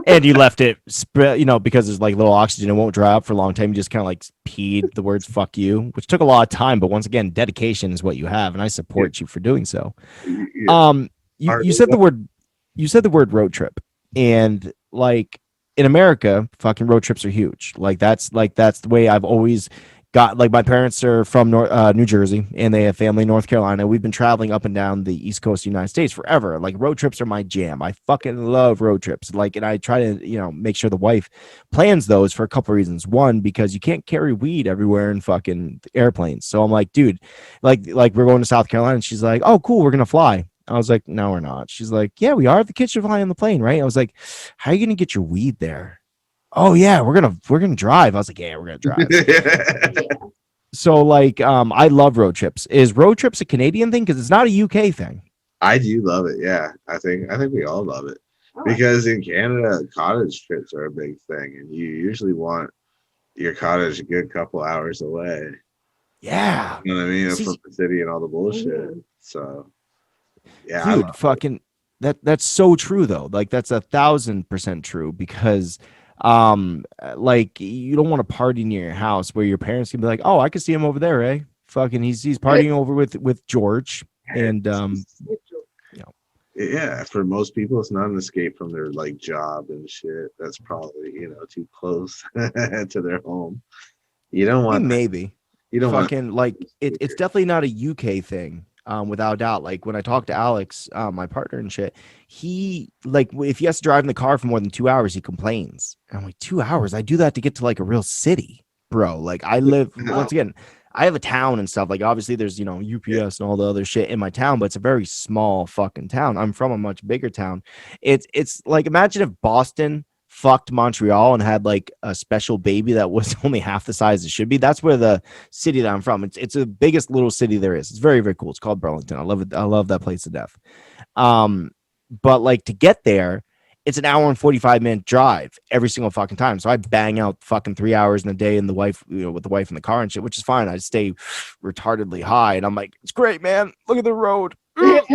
And you left it, because there's like little oxygen. It won't dry up for a long time. You just kind of like peed the words "fuck you," which took a lot of time. But once again, dedication is what you have, and I support you for doing so. Yeah. You said the word road trip, and like. In America, fucking road trips are huge. Like that's the way I've always got. Like my parents are from New Jersey, and they have family in North Carolina. We've been traveling up and down the East Coast of the United States forever. Like road trips are my jam. I fucking love road trips. Like, and I try to make sure the wife plans those for a couple of reasons. One, because you can't carry weed everywhere in fucking airplanes. So I'm like, dude, like we're going to South Carolina, and she's like, oh, cool, we're gonna fly. I was like, no, we're not. She's like, yeah, we are. The kids should fly on the plane, right? I was like, how are you gonna get your weed there? Oh yeah, we're gonna drive. I was like, yeah, we're gonna drive. So like, I love road trips. Is road trips a Canadian thing? Because it's not a UK thing. I do love it. Yeah, I think we all love it because in Canada, cottage trips are a big thing, and you usually want your cottage a good couple hours away. Yeah, you know what I mean, from the city and all the bullshit. So. Yeah, dude, fucking that's so true though. Like that's 1,000% true because like you don't want to party near your house where your parents can be like, oh, I can see him over there, eh? Fucking he's partying over with George. And yeah, for most people it's not an escape from their like job and shit. That's probably too close to their home. You don't want maybe you don't fucking like it's definitely not a UK thing. Without doubt. Like when I talk to Alex, my partner and shit, he like if he has to drive in the car for more than 2 hours, he complains. And I'm like, 2 hours? I do that to get to like a real city, bro. Like I live once again, I have a town and stuff. Like obviously there's UPS and all the other shit in my town, but it's a very small fucking town. I'm from a much bigger town. It's like imagine if Boston fucked Montreal and had like a special baby that was only half the size it should be. That's where the city that I'm from. It's the biggest little city there is. It's very, very cool. It's called Burlington. I love it. I love that place to death. But like to get there, it's an hour and 45-minute drive every single fucking time. So I bang out fucking 3 hours in a day and the wife, with the wife in the car and shit, which is fine. I stay retardedly high and I'm like, it's great, man. Look at the road.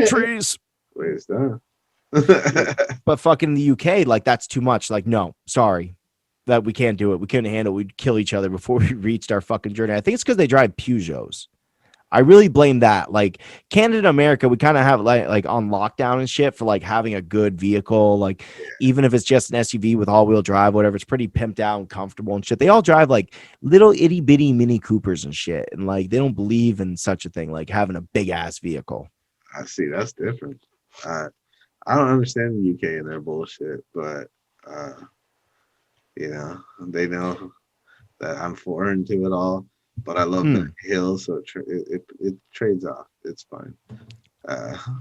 Trees. Wait, that. But fucking the UK, like that's too much. Like, no, sorry, that we can't do it. We couldn't handle it. We'd kill each other before we reached our fucking journey. I think it's because they drive Peugeots. I really blame that. Like Canada and America, we kind of have like on lockdown and shit for like having a good vehicle. Like even if it's just an SUV with all-wheel drive, whatever, it's pretty pimped out and comfortable and shit. They all drive like little itty bitty Mini Coopers and shit, and like they don't believe in such a thing, like having a big ass vehicle. I see. That's different. I don't understand the UK and their bullshit, but they know that I'm foreign to it all. But I love the hills, so it trades off. It's fine.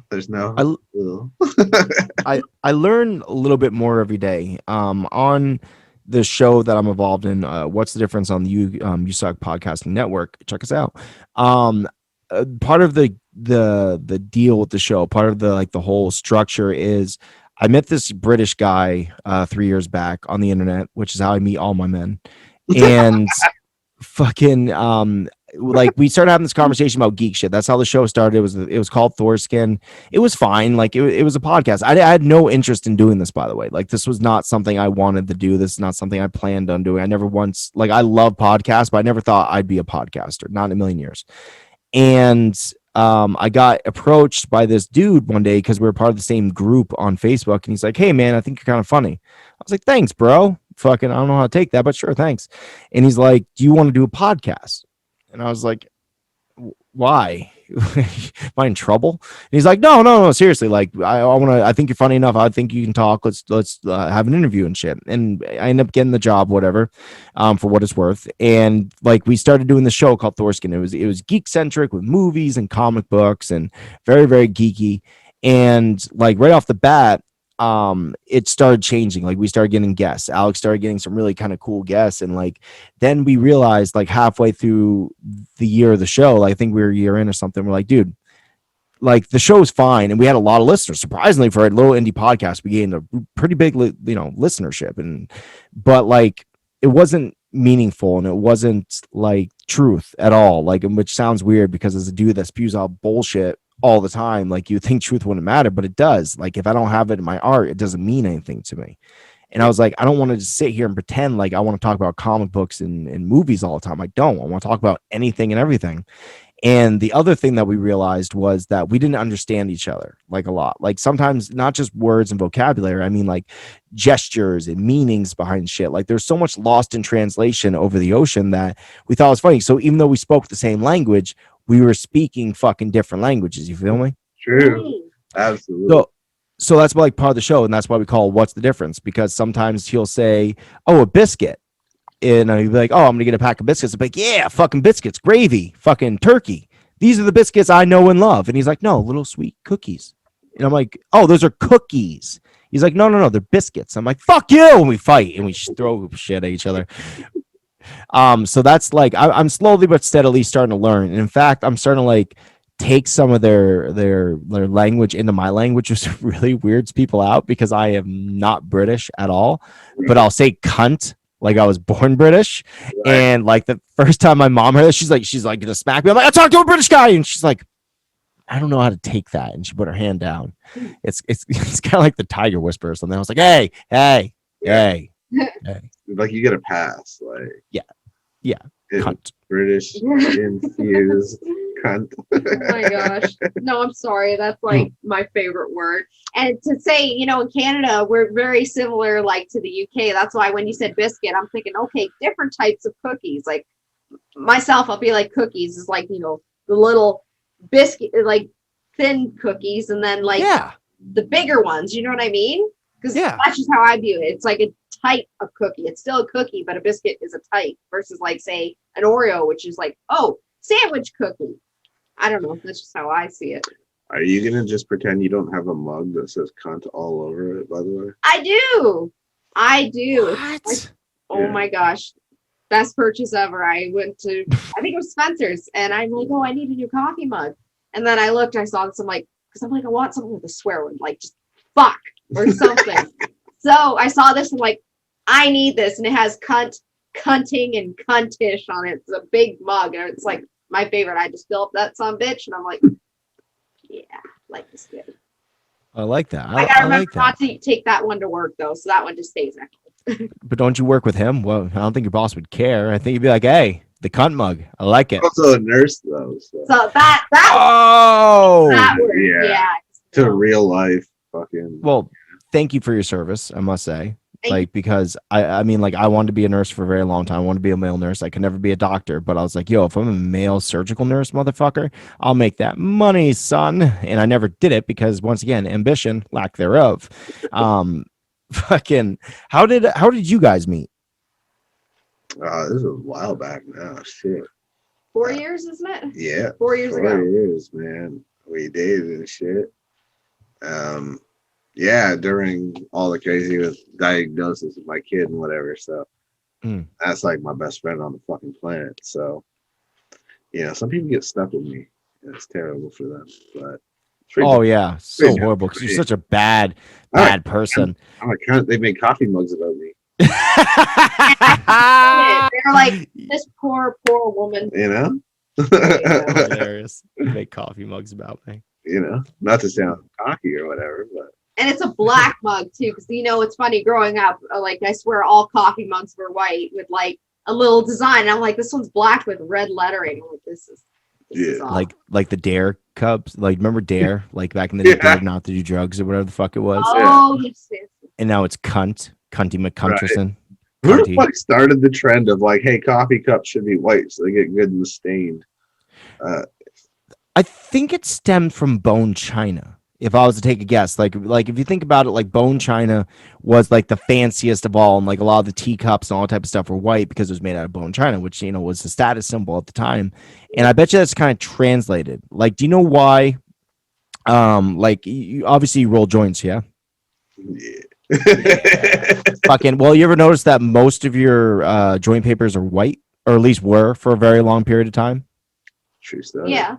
There's no. I learn a little bit more every day. On the show that I'm involved in, What's the Difference on the USUK Podcasting Network? Check us out. part of the deal with the show, part of the like the whole structure is I met this British guy 3 years back on the internet, which is how I meet all my men. And fucking like we started having this conversation about geek shit. That's how the show started. It was called Thorskin. It was fine. Like it was a podcast. I had no interest in doing this, by the way. Like this was not something I wanted to do. This is not something I planned on doing. I never once like I love podcasts, but I never thought I'd be a podcaster. Not in a million years. And I got approached by this dude one day because we were part of the same group on Facebook, and he's like, "Hey man, I think you're kind of funny." I was like, "Thanks, bro." Fucking, I don't know how to take that, but sure, thanks. And he's like, "Do you want to do a podcast?" And I was like, "Why? Am I in trouble?" And he's like, No, seriously. Like, I want to. I think you're funny enough. I think you can talk. Let's have an interview and shit. And I ended up getting the job, whatever, for what it's worth. And like, we started doing the show called Thorskin. It was geek centric with movies and comic books and very very geeky. And like right off the bat, it started changing. Like we started getting guests. Alex started getting some really kind of cool guests, and like then we realized like halfway through the year of the show, like I think we were a year in or something, we're like, dude, like the show's fine, and we had a lot of listeners. Surprisingly, for a little indie podcast, we gained a pretty big listenership, and but like it wasn't meaningful and it wasn't like truth at all, like, which sounds weird because as a dude that spews out bullshit all the time, like you think truth wouldn't matter, but it does. Like if I don't have it in my art, it doesn't mean anything to me. And I was like, I don't want to just sit here and pretend like I want to talk about comic books and movies all the time. I don't. I want to talk about anything and everything. And the other thing that we realized was that we didn't understand each other like a lot. Like sometimes not just words and vocabulary, I mean like gestures and meanings behind shit. Like there's so much lost in translation over the ocean that we thought it was funny. So even though we spoke the same language, we were speaking fucking different languages. You feel me? True. Absolutely. So that's like part of the show, and that's why we call What's the Difference? Because sometimes he'll say, "Oh, a biscuit," and I'll be like, "Oh, I'm gonna get a pack of biscuits." I'm like, "Yeah, fucking biscuits, gravy, fucking turkey. These are the biscuits I know and love." And he's like, "No, little sweet cookies." And I'm like, "Oh, those are cookies." He's like, "No, they're biscuits." I'm like, "Fuck you!" And we fight and we throw shit at each other. So that's like I'm slowly but steadily starting to learn. And in fact, I'm starting to like take some of their language into my language, which really weirds people out because I am not British at all. But I'll say cunt like I was born British. Right. And like the first time my mom heard it, she's like gonna smack me. I'm like, I talked to a British guy, and she's like, I don't know how to take that. And she put her hand down. It's kind of like the tiger whisper or something. I was like, hey. Like you get a pass, like yeah, cunt. British infused cunt. Oh my gosh, no, I'm sorry. That's like my favorite word. And to say, in Canada, we're very similar, like to the UK. That's why when you said biscuit, I'm thinking, okay, different types of cookies. Like myself, I'll be like cookies is like the little biscuit, like thin cookies, and then like the bigger ones. You know what I mean? Because that's just how I view it. It's like a type of cookie. It's still a cookie, but a biscuit is a type versus like say an Oreo, which is like, oh, sandwich cookie. I don't know. That's just how I see it. Are you gonna just pretend you don't have a mug that says cunt all over it, by the way? I do. What? Oh my gosh. Best purchase ever. I went to, I think it was Spencer's, and I'm like, oh, I need a new coffee mug. And then I looked, I saw this, I'm like, I want something with a swear word, like just fuck or something. So I saw this and like, I need this, and it has cunt, cunting, and cuntish on it. It's a big mug, and it's like my favorite. I just fill up that son bitch, and I'm like, yeah, like this good. I like that. I gotta remember not to take that one to work though, so that one just stays there. But don't you work with him? Well, I don't think your boss would care. I think you'd be like, hey, the cunt mug. I like it. Also a nurse though. So that word, yeah. To real life fucking. Well, thank you for your service, I must say. Like, because I mean, like, I wanted to be a nurse for a very long time. I wanted to be a male nurse. I could never be a doctor, but I was like, yo, if I'm a male surgical nurse, motherfucker, I'll make that money, son. And I never did it because, once again, ambition, lack thereof. Fucking, how did you guys meet? This is a while back now. Shit. 4 years, isn't it? Yeah. 4 years ago. 4 years, man. We dated and shit. Yeah, during all the crazy with diagnosis of my kid and whatever. So that's like my best friend on the fucking planet. So, some people get stuck with me. It's terrible for them. But oh yeah, so pretty horrible because you're great. such a bad person. I'm a cunt. They made coffee mugs about me. They're like, this poor woman. You know. Hilarious. They make coffee mugs about me. You know, not to sound cocky or whatever, but. And it's a black mug too, because it's funny. Growing up, like I swear, all coffee mugs were white with like a little design. And I'm like, this one's black with red lettering. I'm like, this is awesome. like the Dare cups. Like remember Dare? Like back in the day, Dare not to do drugs or whatever the fuck it was. Oh, yes. And now it's Cunty McCunterson. Right. Who the fuck started the trend of like, hey, coffee cups should be white so they get good and stained? I think it stemmed from bone china. If I was to take a guess, like if you think about it, like bone china was like the fanciest of all, and like a lot of the teacups and all that type of stuff were white because it was made out of bone china, which was the status symbol at the time. And I bet you that's kind of translated. Like, do you know why? Like you obviously roll joints, yeah. Fucking well, you ever notice that most of your joint papers are white, or at least were for a very long period of time? True stuff. Yeah.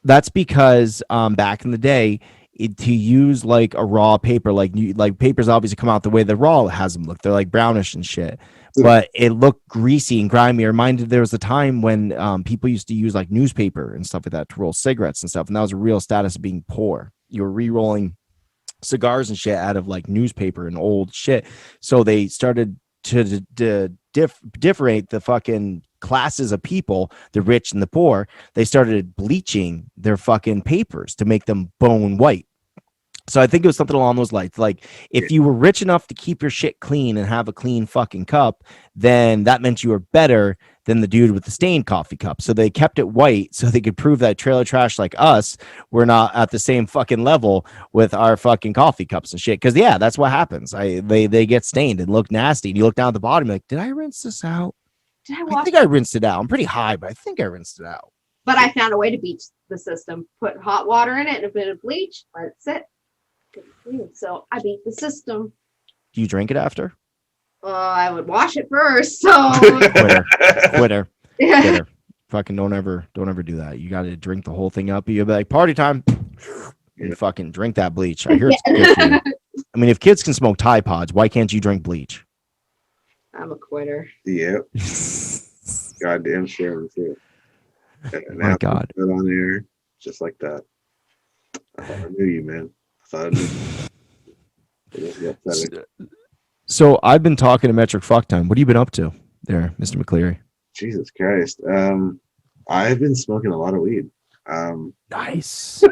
That's because back in the day, to use like a raw paper, like papers obviously come out the way the raw has them look. They're like brownish and shit, but it looked greasy and grimy. It reminded there was a time when people used to use like newspaper and stuff like that to roll cigarettes and stuff, and that was a real status of being poor. You were re-rolling cigars and shit out of like newspaper and old shit, so they started to differentiate the fucking classes of people, the rich and the poor. They started bleaching their fucking papers to make them bone white. So I think it was something along those lines. Like if you were rich enough to keep your shit clean and have a clean fucking cup, then that meant you were better than the dude with the stained coffee cup. So they kept it white so they could prove that trailer trash like us were not at the same fucking level with our fucking coffee cups and shit. Because yeah, that's what happens. They get stained and look nasty. And you look down at the bottom, like, did I rinse this out? I think I rinsed it out. I'm pretty high, but I think I rinsed it out. But I found a way to beach the system. Put hot water in it and a bit of bleach. Let it sit. So I beat the system. Do you drink it after? I would wash it first. So Quitter. Fucking don't ever do that. You got to drink the whole thing up. You'll be like, party time. And fucking drink that bleach. I hear it's good for you. I mean, if kids can smoke Tide Pods, why can't you drink bleach? I'm a quitter. Yep. Goddamn sure too. My God. Put on there just like that. I thought I knew you, man. I thought I knew you. So I've been talking to Metric Fuck Time. What have you been up to there, Mr. McCleary? Jesus Christ. I've been smoking a lot of weed. Nice.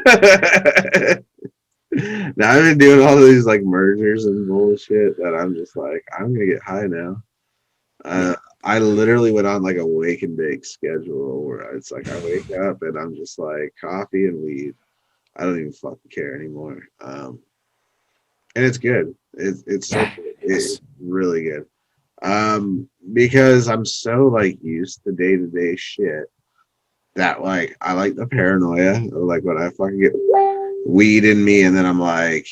Now I've been doing all of these like mergers and bullshit that I'm just like, I'm gonna get high now. I literally went on like a wake and bake schedule where it's like I wake up and I'm just like coffee and weed. I don't even fucking care anymore. And it's good. It's so good. It's really good. Because I'm so like used to day-to-day shit that like I like the paranoia of like when I fucking get weed in me and then I'm like,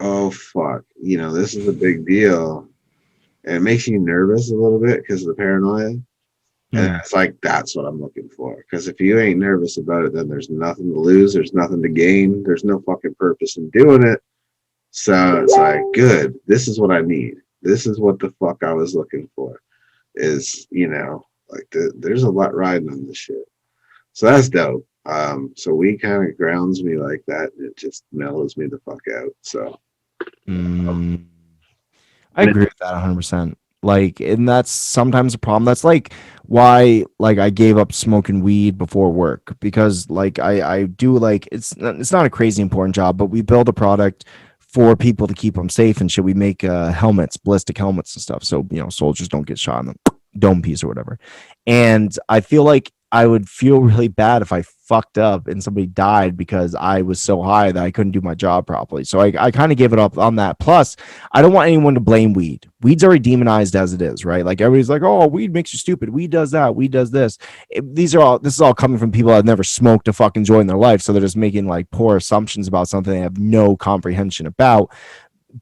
oh fuck, this is a big deal. And it makes you nervous a little bit because of the paranoia. And it's like, that's what I'm looking for. Because if you ain't nervous about it, then there's nothing to lose. There's nothing to gain. There's no fucking purpose in doing it. So it's like, good. This is what I need. This is what the fuck I was looking for. Is, like there's a lot riding on this shit. So that's dope. So weed kind of grounds me like that. And it just mellows me the fuck out. So. I agree with that 100%. Like, and that's sometimes a problem. That's like why, like, I gave up smoking weed before work because, like, I do like it's not a crazy important job, but we build a product for people to keep them safe and shit. We make helmets, ballistic helmets and stuff, so soldiers don't get shot in the dome piece or whatever. And I feel like I would feel really bad if I fucked up and somebody died because I was so high that I couldn't do my job properly. So I kind of gave it up on that. Plus, I don't want anyone to blame weed. Weed's already demonized as it is, right? Like everybody's like, oh, weed makes you stupid. Weed does that. Weed does this. This is all coming from people that have never smoked a fucking joint in their life. So they're just making like poor assumptions about something they have no comprehension about.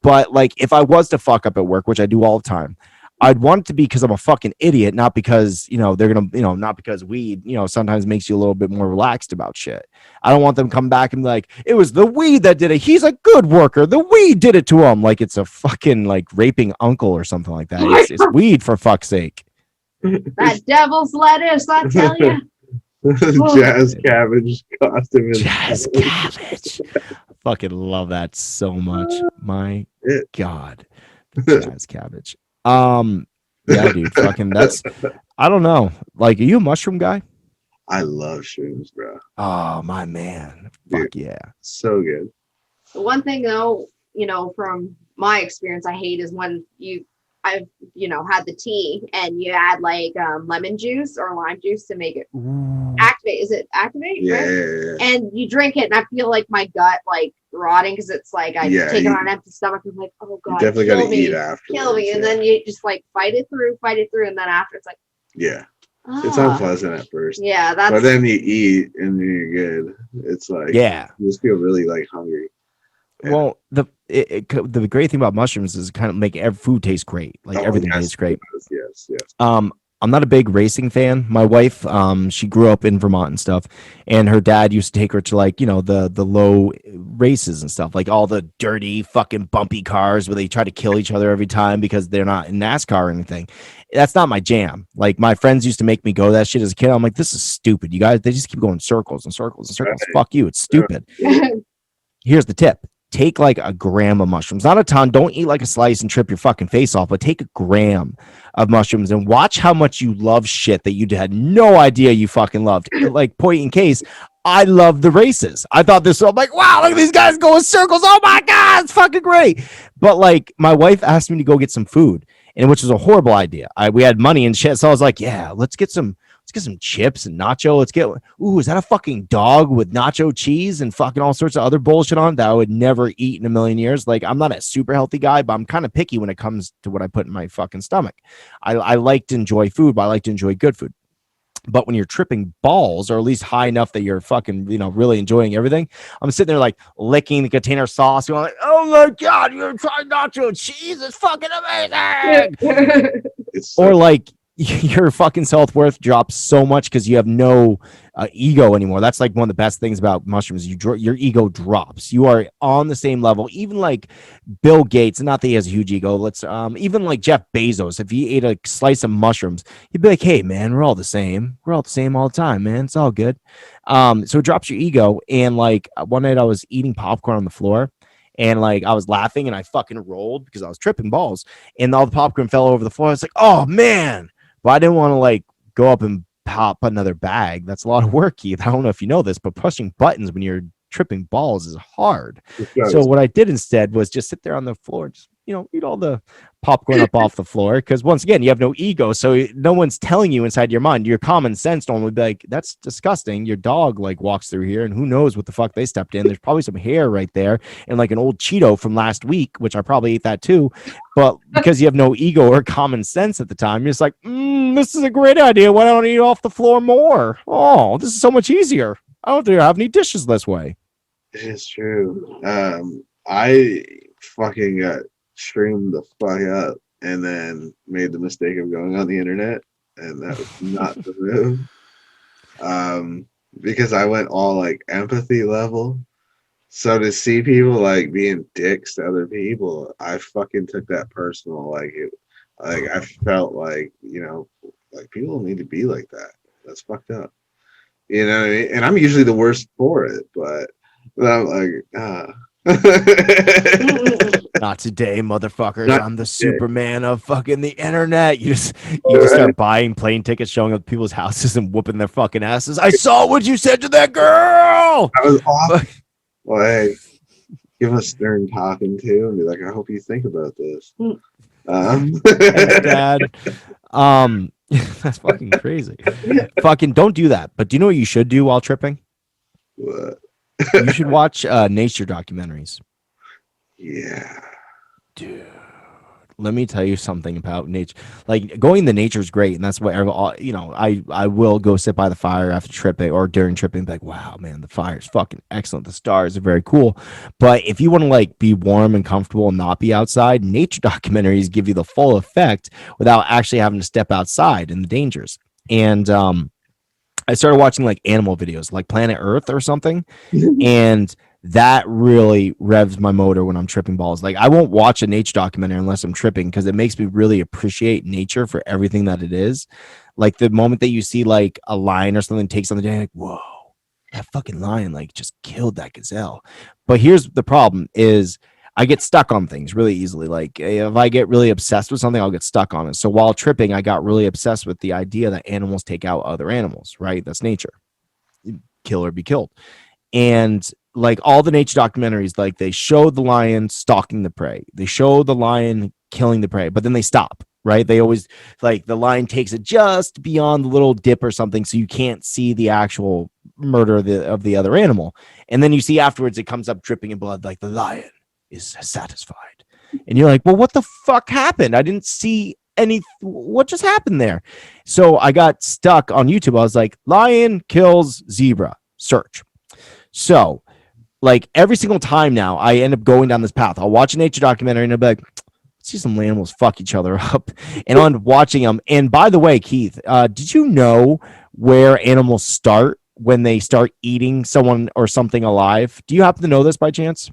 But like if I was to fuck up at work, which I do all the time, I'd want it to be because I'm a fucking idiot, not because, they're going to, not because weed, sometimes makes you a little bit more relaxed about shit. I don't want them to come back and be like, it was the weed that did it. He's a good worker. The weed did it to him. Like it's a fucking like raping uncle or something like that. It's weed, for fuck's sake. That devil's lettuce, I tell you. Jazz cabbage costume. Jazz cabbage. I fucking love that so much. My God. Jazz cabbage. Yeah, dude. Fucking I don't know. Like, are you a mushroom guy? I love shrooms, bro. Oh, my man. Fuck yeah. So good. The one thing though, from my experience, I hate is when I've had the tea and you add like lemon juice or lime juice to make it activate. Is it activate? Yeah, right? yeah. And you drink it and I feel like my gut like rotting because it's like I've taken on an empty stomach. I'm like, oh God, you definitely got to eat after. Kill me. And then you just like fight it through. And then after it's like, it's unpleasant at first. Yeah, but then you eat and you're good. It's like, you just feel really like hungry. Yeah. Well, the great thing about mushrooms is kind of make every food taste great. Like everything tastes great. Yes. I'm not a big racing fan. My wife, she grew up in Vermont and stuff, and her dad used to take her to like, the low races and stuff, like all the dirty fucking bumpy cars where they try to kill each other every time because they're not in NASCAR or anything. That's not my jam. Like my friends used to make me go to that shit as a kid. I'm like, this is stupid. You guys, they just keep going circles and circles and circles. Right. Fuck you. It's stupid. Here's the tip. Take like a gram of mushrooms, not a ton. Don't eat like a slice and trip your fucking face off, but take a gram of mushrooms and watch how much you love shit that you had no idea you fucking loved. Like, point in case, I love the races. I thought this, I'm like, wow, look at these guys going circles. Oh my God, it's fucking great. But like, my wife asked me to go get some food, and which was a horrible idea. We had money and shit. So I was like, yeah, let's get some chips and nacho. Let's get, is that a fucking dog with nacho cheese and fucking all sorts of other bullshit on that I would never eat in a million years? Like, I'm not a super healthy guy, but I'm kind of picky when it comes to what I put in my fucking stomach. I like to enjoy food, but I like to enjoy good food. But when you're tripping balls, or at least high enough that you're fucking, really enjoying everything, I'm sitting there like licking the container sauce, going like, oh my God, you're trying nacho cheese. It's fucking amazing. Or like, your fucking self-worth drops so much because you have no ego anymore. That's like one of the best things about mushrooms. Your ego drops. You are on the same level. Even like Bill Gates, not that he has a huge ego. Even like Jeff Bezos, if he ate a slice of mushrooms, he'd be like, hey man, we're all the same. We're all the same all the time, man. It's all good. So it drops your ego. And like one night I was eating popcorn on the floor, and like I was laughing and I fucking rolled because I was tripping balls, and all the popcorn fell over the floor. I was like, oh man. But I didn't want to like go up and pop another bag. That's a lot of work, Keith. I don't know if you know this, but pushing buttons when you're tripping balls is hard. So what I did instead was just sit there on the floor, just eat all the popcorn up off the floor. Because once again, you have no ego, so no one's telling you inside your mind. Your common sense normally would be like, "That's disgusting." Your dog like walks through here, and who knows what the fuck they stepped in. There's probably some hair right there, and like an old Cheeto from last week, which I probably ate that too. But because you have no ego or common sense at the time, you're just like, "This is a great idea. Why don't I eat off the floor more? Oh, this is so much easier. I don't have any dishes this way." It is true. I fucking got streamed the fuck up and then made the mistake of going on the internet, and that was not the move. Because I went all like empathy level. So to see people like being dicks to other people, I fucking took that personal. Like I felt like, like people need to be like that. That's fucked up. You know what I mean? And I'm usually the worst for it, but I'm like, Not today, motherfuckers. I'm the Superman of fucking the internet. You just start buying plane tickets, showing up at people's houses and whooping their fucking asses. I saw what you said to that girl. I was off. Well, hey, give a stern talking to and be like, I hope you think about this. Thanks, Dad. That's fucking crazy. Fucking don't do that. But do you know what you should do while tripping? What? You should watch nature documentaries. Yeah. Dude. let me tell you something about nature. Like going to nature is great, and that's what I will go sit by the fire after tripping or during tripping, like, wow, man, the fire is fucking excellent. The stars are very cool. But if you want to like be warm and comfortable and not be outside, nature documentaries give you the full effect without actually having to step outside and the dangers. And I started watching like animal videos, like Planet Earth or something, and that really revs my motor when I'm tripping balls. Like I won't watch a nature documentary unless I'm tripping because it makes me really appreciate nature for everything that it is. Like the moment that you see like a lion or something take something down, like, whoa, that fucking lion like just killed that gazelle. But here's the problem is I get stuck on things really easily. Like if I get really obsessed with something, I'll get stuck on it. So while tripping, I got really obsessed with the idea that animals take out other animals, right? That's nature. Kill or be killed. And like all the nature documentaries, like they show the lion stalking the prey. They show the lion killing the prey, but then they stop, right? They always like the lion takes it just beyond the little dip or something. So you can't see the actual murder of the other animal. And then you see afterwards, it comes up dripping in blood, like the lion is satisfied. And you're like, well, what the fuck happened? I didn't see what just happened there? So I got stuck on YouTube. I was like, lion kills zebra, search. So like every single time now I end up going down this path. I'll watch a nature documentary and I'll be like, let's see some animals fuck each other up. And I'm watching them. And by the way, Keith, did you know where animals start when they start eating someone or something alive? Do you happen to know this by chance?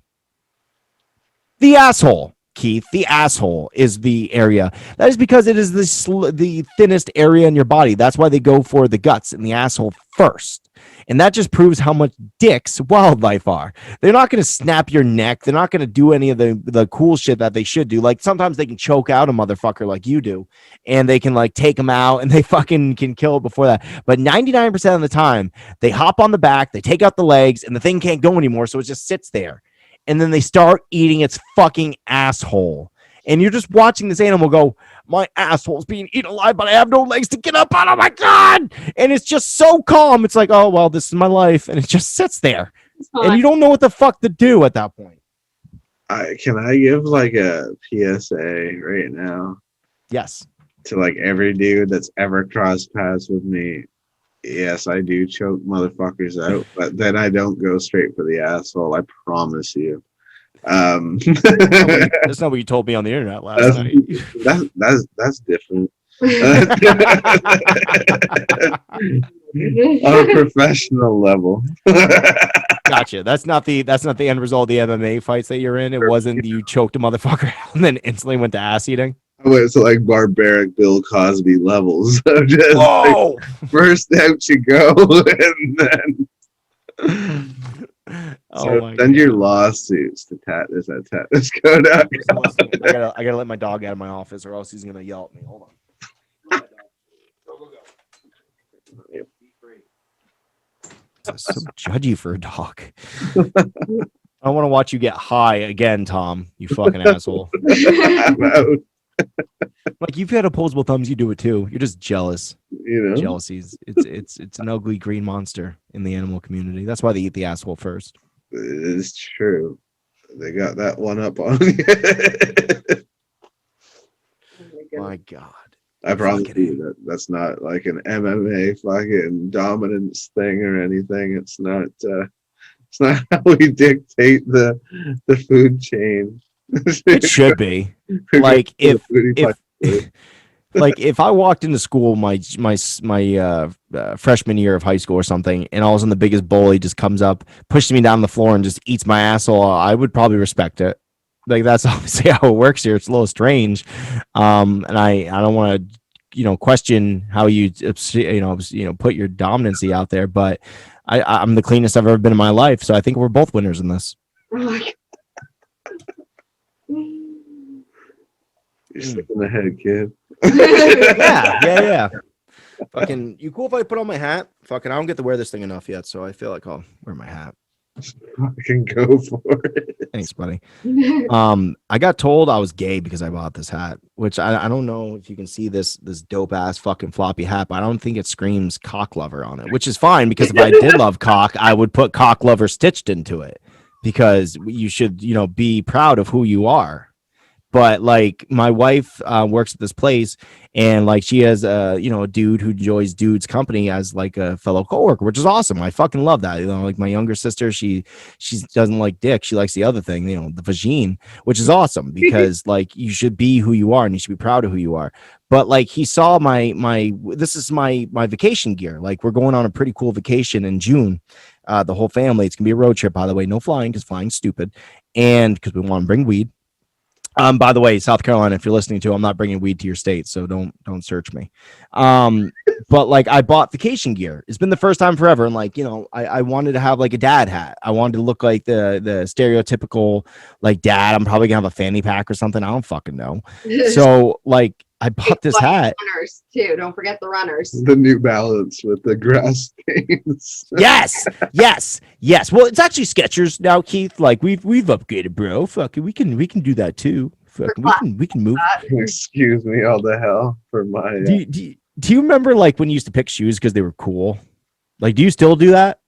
The asshole, Keith. The asshole is the area. That is because it is the thinnest area in your body. That's why they go for the guts and the asshole first. And that just proves how much dicks wildlife are. They're not going to snap your neck. They're not going to do any of the cool shit that they should do. Like sometimes they can choke out a motherfucker like you do, and they can like take them out and they fucking can kill it before that. But 99% of the time, they hop on the back, they take out the legs, and the thing can't go anymore. So it just sits there. And then they start eating its fucking asshole. And you're just watching this animal go, my asshole's being eaten alive, but I have no legs to get up on. Oh my God. And it's just so calm. It's like, oh, well, this is my life. And it just sits there. And you don't know what the fuck to do at that point. Can I give like a PSA right now? Yes. To like every dude that's ever crossed paths with me. Yes, I do choke motherfuckers out, but then I don't go straight for the asshole. I promise you. That's not what you told me on the internet last night. That's different. On a professional level. Gotcha. That's not the end result of the MMA fights that you're in. It wasn't you choked a motherfucker out and then instantly went to ass eating. I went to like barbaric Bill Cosby levels. Just whoa! Like, first out you go, and then send your lawsuits to Tattness at Tattness.com. I gotta let my dog out of my office, or else he's gonna yell at me. Hold on. Go. Yep. So judgy for a dog. I want to watch you get high again, Tom. You fucking asshole. Like you've had opposable thumbs, you do it too. You're just jealous. You know, jealousy's it's an ugly green monster in the animal community. That's why they eat the asshole first. It is true. They got that one up on you. My God. I promise you that's not like an MMA fucking dominance thing or anything. It's not how we dictate the food chain. It should be. Like if like if I walked into school my freshman year of high school or something, and all of a sudden the biggest bully just comes up, pushes me down the floor, and just eats my asshole, I would probably respect it. Like that's obviously how it works here. It's a little strange, and I don't want to question how you put your dominancy out there, but I'm the cleanest I've ever been in my life, so I think we're both winners in this. You're sick in the head, kid. Yeah. Fucking, you cool if I put on my hat? Fucking, I don't get to wear this thing enough yet, so I feel like I'll wear my hat. I can go for it. Thanks, buddy. I got told I was gay because I bought this hat, which I don't know if you can see this dope ass fucking floppy hat, but I don't think it screams cock lover on it, which is fine because if I did love cock, I would put cock lover stitched into it because you should, be proud of who you are. But like my wife works at this place, and like she has a dude who enjoys dude's company as like a fellow coworker, which is awesome. I fucking love that. Like my younger sister, she doesn't like dick, she likes the other thing, the vagine, which is awesome because like you should be who you are and you should be proud of who you are. But like he saw this is my vacation gear. Like we're going on a pretty cool vacation in June. The whole family. It's gonna be a road trip, by the way. No flying because flying's stupid, and because we want to bring weed. By the way, South Carolina, if you're listening to, I'm not bringing weed to your state, so don't search me. But like I bought vacation gear. It's been the first time forever, and like I wanted to have like a dad hat. I wanted to look like the stereotypical like dad. I'm probably gonna have a fanny pack or something. I don't fucking know. So like I bought this hat. Runners too. Don't forget the runners. The New Balance with the grass stains. Yes. Well, it's actually Skechers now, Keith. Like we've upgraded, bro. Fuck it, we can do that too. Fuck, we can move. Excuse me, all the hell for my. Do you remember like when you used to pick shoes because they were cool? Like, do you still do that?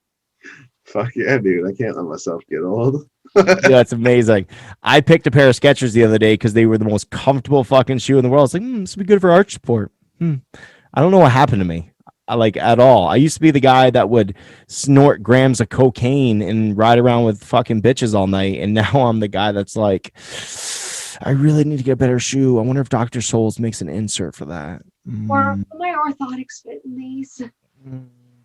Fuck yeah, dude! I can't let myself get old. Yeah, that's amazing. I picked a pair of Skechers the other day because they were the most comfortable fucking shoe in the world. It's like, this would be good for arch support. I don't know what happened to me, like at all. I used to be the guy that would snort grams of cocaine and ride around with fucking bitches all night, and now I'm the guy that's like, I really need to get a better shoe. I wonder if Dr. Souls makes an insert for that. Or my orthotics fit in these.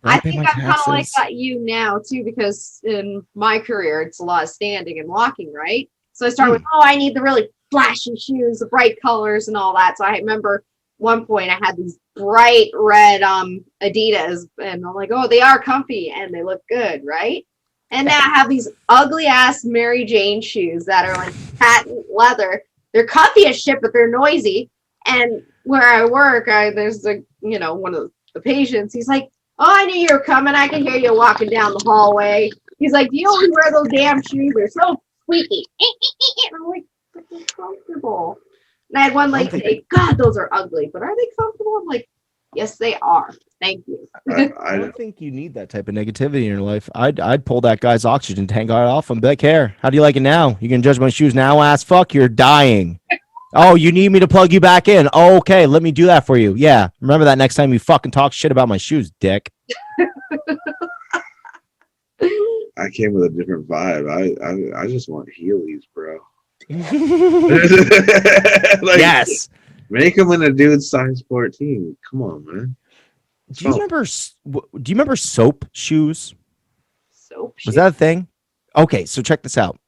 I think I'm kind of like that you now too, because in my career it's a lot of standing and walking, right? So I started with, I need the really flashy shoes, the bright colors and all that. So I remember one point I had these bright red Adidas, and I'm like, oh, they are comfy and they look good, right? And now I have these ugly ass Mary Jane shoes that are like patent leather. They're comfy as shit, but they're noisy. And where I work, there's one of the patients. He's like, oh, I knew you were coming. I can hear you walking down the hallway. He's like, do you always wear those damn shoes? They're so squeaky. And I'm like, but they're comfortable. And I had one lady say, God, those are ugly, but are they comfortable? I'm like, yes, they are. Thank you. I don't think you need that type of negativity in your life. I'd pull that guy's oxygen tank off and be like, here, how do you like it now? You can judge my shoes now, ass fuck? You're dying. Oh, you need me to plug you back in? Oh, okay, let me do that for you. Yeah, remember that next time you fucking talk shit about my shoes, dick. I came with a different vibe. I just want Heelys, bro. Like, yes. Make them in a dude size 14. Come on, man. Do you remember soap shoes? Soap shoes? Was that a thing? Okay, so check this out.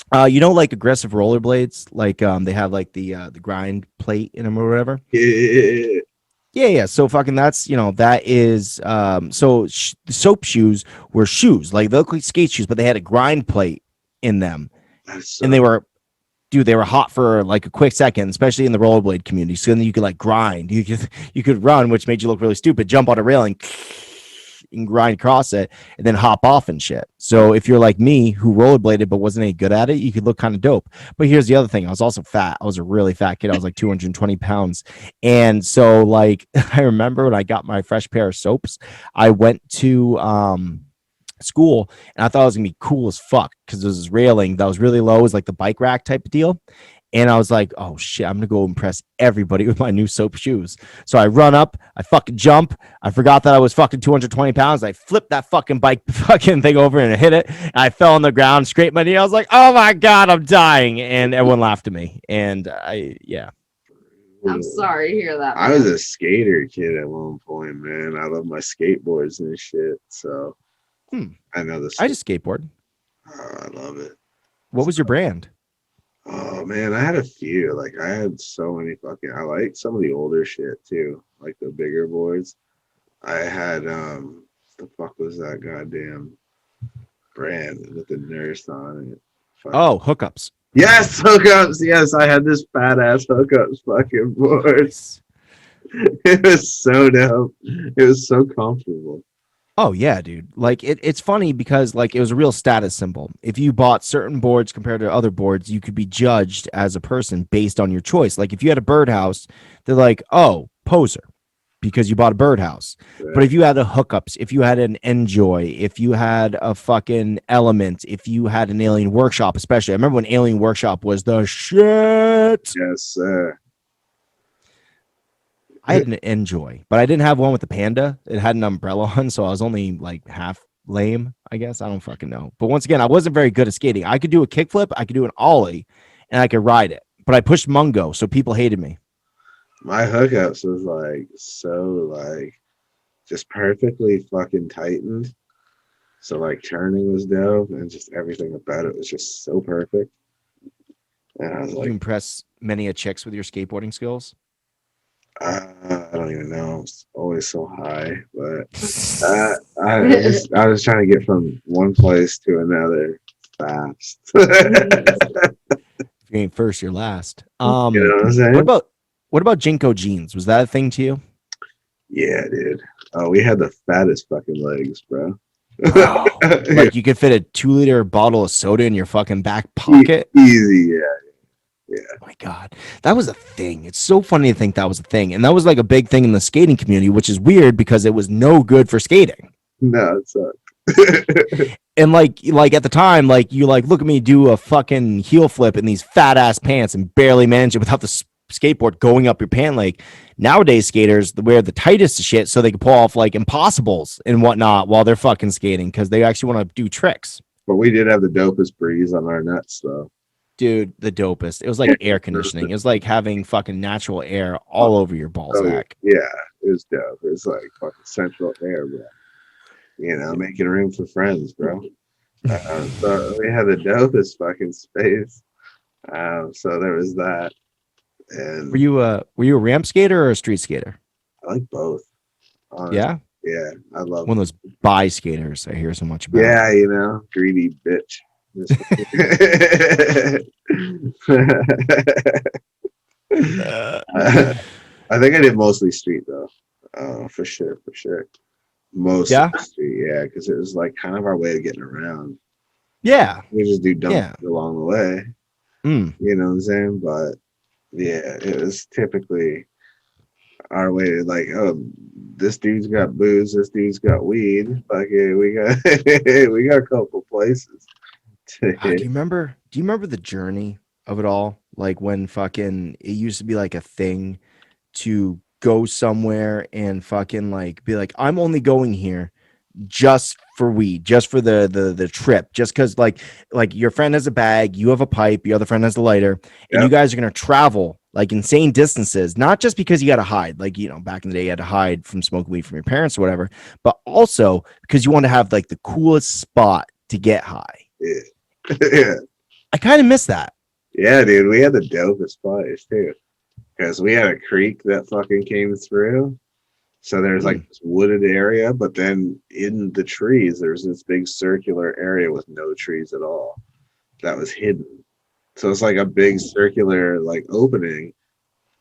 Like aggressive rollerblades, like they have like the grind plate in them or whatever. Yeah. So fucking that's that is so soap shoes were shoes, like they look like skate shoes, but they had a grind plate in them, and they were hot for like a quick second, especially in the rollerblade community. So then you could like grind, you could run, which made you look really stupid, jump on a railing and grind across it and then hop off and shit. So if you're like me who rollerbladed but wasn't any good at it, you could look kind of dope. But here's the other thing. I was also fat. I was a really fat kid. I was like 220 pounds. And so like I remember when I got my fresh pair of soaps, I went to school and I thought it was gonna be cool as fuck because there was this railing that was really low. It was like the bike rack type of deal. And I was like, oh shit, I'm gonna go impress everybody with my new soap shoes. So I run up, I fucking jump. I forgot that I was fucking 220 pounds. I flipped that fucking bike fucking thing over and I hit it. I fell on the ground, scraped my knee. I was like, oh my God, I'm dying. And everyone laughed at me. And I'm sorry to hear that. I was a skater kid at one point, man. I love my skateboards and shit. So I know this. I just skateboard. Oh, I love it. What was your brand? Oh man, I had a few. Like I had so many fucking. I like some of the older shit too, like the bigger boards. I had the fuck was that goddamn brand with the nurse on it? Oh, hookups. Yes, hookups. Yes, I had this fat ass hookups fucking board. It was so dope. It was so comfortable. Oh yeah, dude. Like it's funny because like it was a real status symbol. If you bought certain boards compared to other boards, you could be judged as a person based on your choice. Like if you had a birdhouse, they're like, oh, poser. because you bought a birdhouse. Right. But if you had a hookups, if you had an Enjoy, if you had a fucking Element, if you had an Alien Workshop, especially, I remember when Alien Workshop was the shit. Yes, sir. I had an Enjoy, but I didn't have one with the Panda. It had an umbrella on, so I was only like half lame, I guess. I don't fucking know. But once again, I wasn't very good at skating. I could do a kickflip, I could do an ollie, and I could ride it. But I pushed Mungo, so people hated me. My hookups was like so like just perfectly fucking tightened. So like turning was dope and just everything about it was just so perfect. And I was Did like, you impress many a chicks with your skateboarding skills? I don't even know. It's always so high, but I was trying to get from one place to another fast. If you ain't first, you're last. You know what I'm saying? What about Jinko jeans? Was that a thing to you? Yeah, dude. Oh, we had the fattest fucking legs, bro. Like you could fit a 2-liter bottle of soda in your fucking back pocket. Easy, yeah. Oh my God, that was a thing. It's so funny to think that was a thing. And that was like a big thing in the skating community, which is weird because it was no good for skating. No, it sucked. And like at the time, like you like look at me do a fucking heel flip in these fat ass pants and barely manage it without the skateboard going up your pant leg. Nowadays skaters wear the tightest shit so they can pull off like impossibles and whatnot while they're fucking skating because they actually want to do tricks. But we did have the dopest breeze on our nuts, though. Dude, the dopest. It was like air conditioning. It was like having fucking natural air all over your ball sack. Yeah, it was dope. It was like fucking central air, bro. You know, making room for friends, bro. So we had the dopest fucking space. So there was that. And Were you a ramp skater or a street skater? I like both. Honestly. Yeah. Yeah, I love One of those bi skaters I hear so much about. Yeah, you know, greedy bitch. I think I did mostly street though. For sure. Mostly street, yeah, because it was like kind of our way of getting around. Yeah. We just do dump along the way. You know what I'm saying? But yeah, it was typically our way to like, oh, this dude's got booze, this dude's got weed. Like, yeah, we got a couple places. Do you remember the journey of it all? Like when fucking it used to be like a thing to go somewhere and fucking like be like, I'm only going here just for weed, just for the trip, just because like your friend has a bag, you have a pipe, your other friend has a lighter, and you guys are gonna travel like insane distances, not just because you got to hide, like, you know, back in the day you had to hide from smoking weed from your parents or whatever, but also because you want to have like the coolest spot to get high. Yeah. I kind of miss that. Yeah, dude, we had the dopest place too, because we had a creek that fucking came through. So there's like this wooded area, but then in the trees, there's this big circular area with no trees at all that was hidden. So it's like a big circular like opening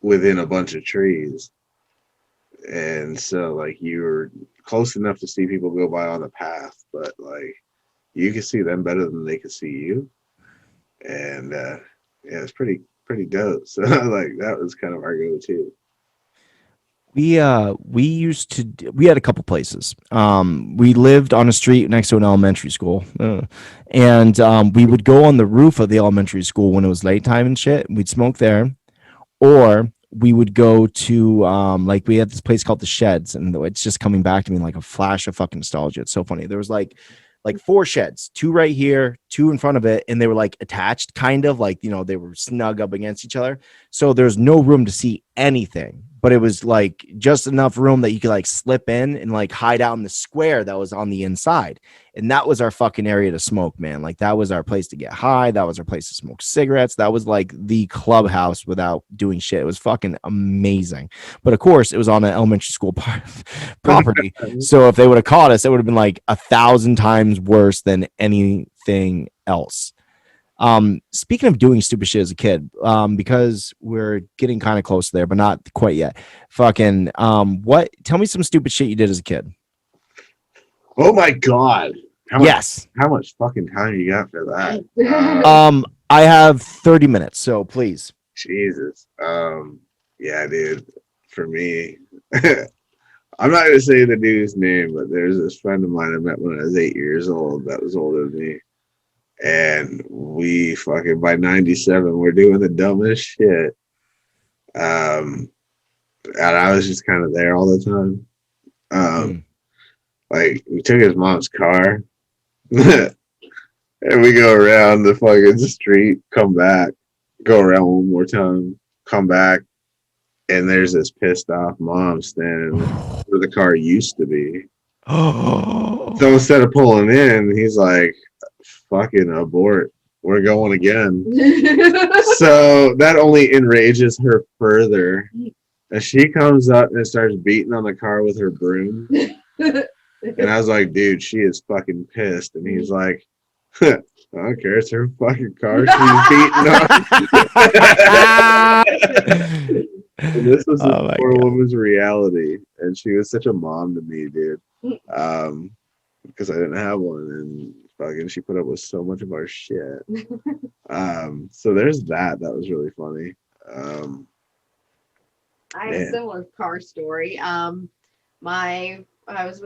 within a bunch of trees. And so like you were close enough to see people go by on the path, but like you could see them better than they could see you. And yeah, it's pretty dope. So like that was kind of our go-to. We had a couple places. We lived on a street next to an elementary school, and we would go on the roof of the elementary school when it was late time and shit. We'd smoke there, or we would go to like we had this place called the Sheds, and it's just coming back to me like a flash of fucking nostalgia. It's so funny. There was like 4 sheds, 2 right here, 2 in front of it, and they were like attached, kind of like, you know, they were snug up against each other. So there's no room to see anything, but it was like just enough room that you could like slip in and like hide out in the square that was on the inside. And that was our fucking area to smoke, man. Like that was our place to get high. That was our place to smoke cigarettes. That was like the clubhouse without doing shit. It was fucking amazing. But of course, it was on an elementary school property. So if they would have caught us, it would have been like 1,000 times worse than anything else. Speaking of doing stupid shit as a kid, because we're getting kind of close there, but not quite yet. Fucking, tell me some stupid shit you did as a kid. Oh my God. How much fucking time you got for that? I have 30 minutes, so please. Jesus. Yeah, dude. For me, I'm not gonna say the dude's name, but there's this friend of mine I met when I was 8 years old that was older than me. And we fucking by 97 we're doing the dumbest shit. And I was just kind of there all the time. Like we took his mom's car and we go around the fucking street, come back, go around one more time, come back, and there's this pissed off mom standing where the car used to be. So instead of pulling in, he's like, fucking abort. We're going again. So that only enrages her further. And she comes up and starts beating on the car with her broom. And I was like, dude, she is fucking pissed. And he's like, I don't care. It's her fucking car. She's beating on. And this was this poor woman's reality. And she was such a mom to me, dude. Because I didn't have one. And fucking she put up with so much of our shit. So there's that. That was really funny. I have a similar car story. I was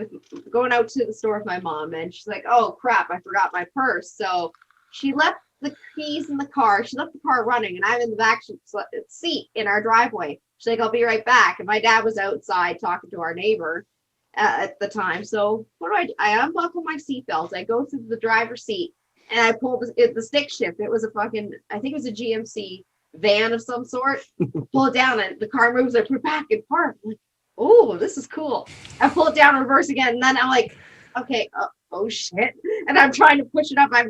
going out to the store with my mom, and she's like, "Oh crap, I forgot my purse." So she left the keys in the car. She left the car running, and I'm in the back seat in our driveway. She's like, "I'll be right back." And my dad was outside talking to our neighbor at the time. So what do? I unbuckle my seatbelt. I go through the driver's seat, and I pull the stick shift. It was a fucking, I think it was a GMC van of some sort. Pull it down, and the car moves. I put it back in park. I'm like, oh, this is cool. I pull it down, reverse again, and then I'm like, okay, oh shit. And I'm trying to push it up. I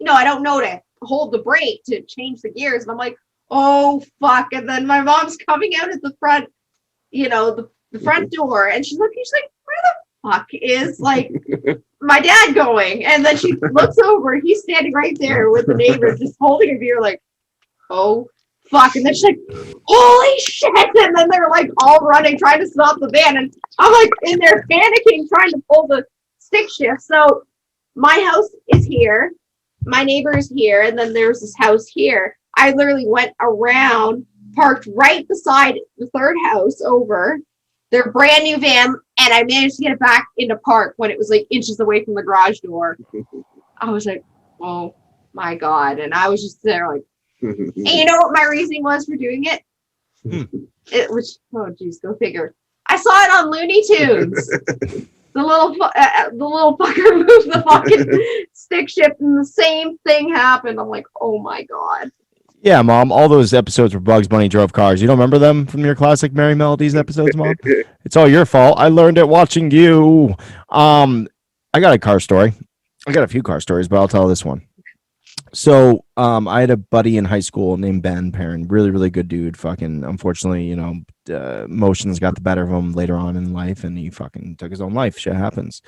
don't know to hold the brake to change the gears. And I'm like, oh fuck. And then my mom's coming out at the front, the front door, and she's like, where the fuck is like my dad going? And then she looks over, he's standing right there with the neighbor just holding a beer, like, oh fuck. And then she's like, holy shit. And then they're like all running, trying to stop the van. And I'm like in there panicking, trying to pull the stick shift. So my house is here, my neighbor is here, and then there's this house here. I literally went around, parked right beside the third house over their brand new van, and I managed to get it back into park when it was like inches away from the garage door. I was like, oh my God. And I was just there like, and you know what my reasoning was for doing it? It was, oh geez, go figure. I saw it on Looney Tunes. The little fucker moved the fucking stick shift, and the same thing happened. I'm like, oh my God. Yeah, Mom. All those episodes where Bugs Bunny drove cars. You don't remember them from your classic Merry Melodies episodes, Mom? It's all your fault. I learned it watching you. I got a car story. I got a few car stories, but I'll tell this one. So I had a buddy in high school named Ben Perrin, really, really good dude. Fucking, unfortunately, emotions got the better of him later on in life, and he fucking took his own life. Shit happens.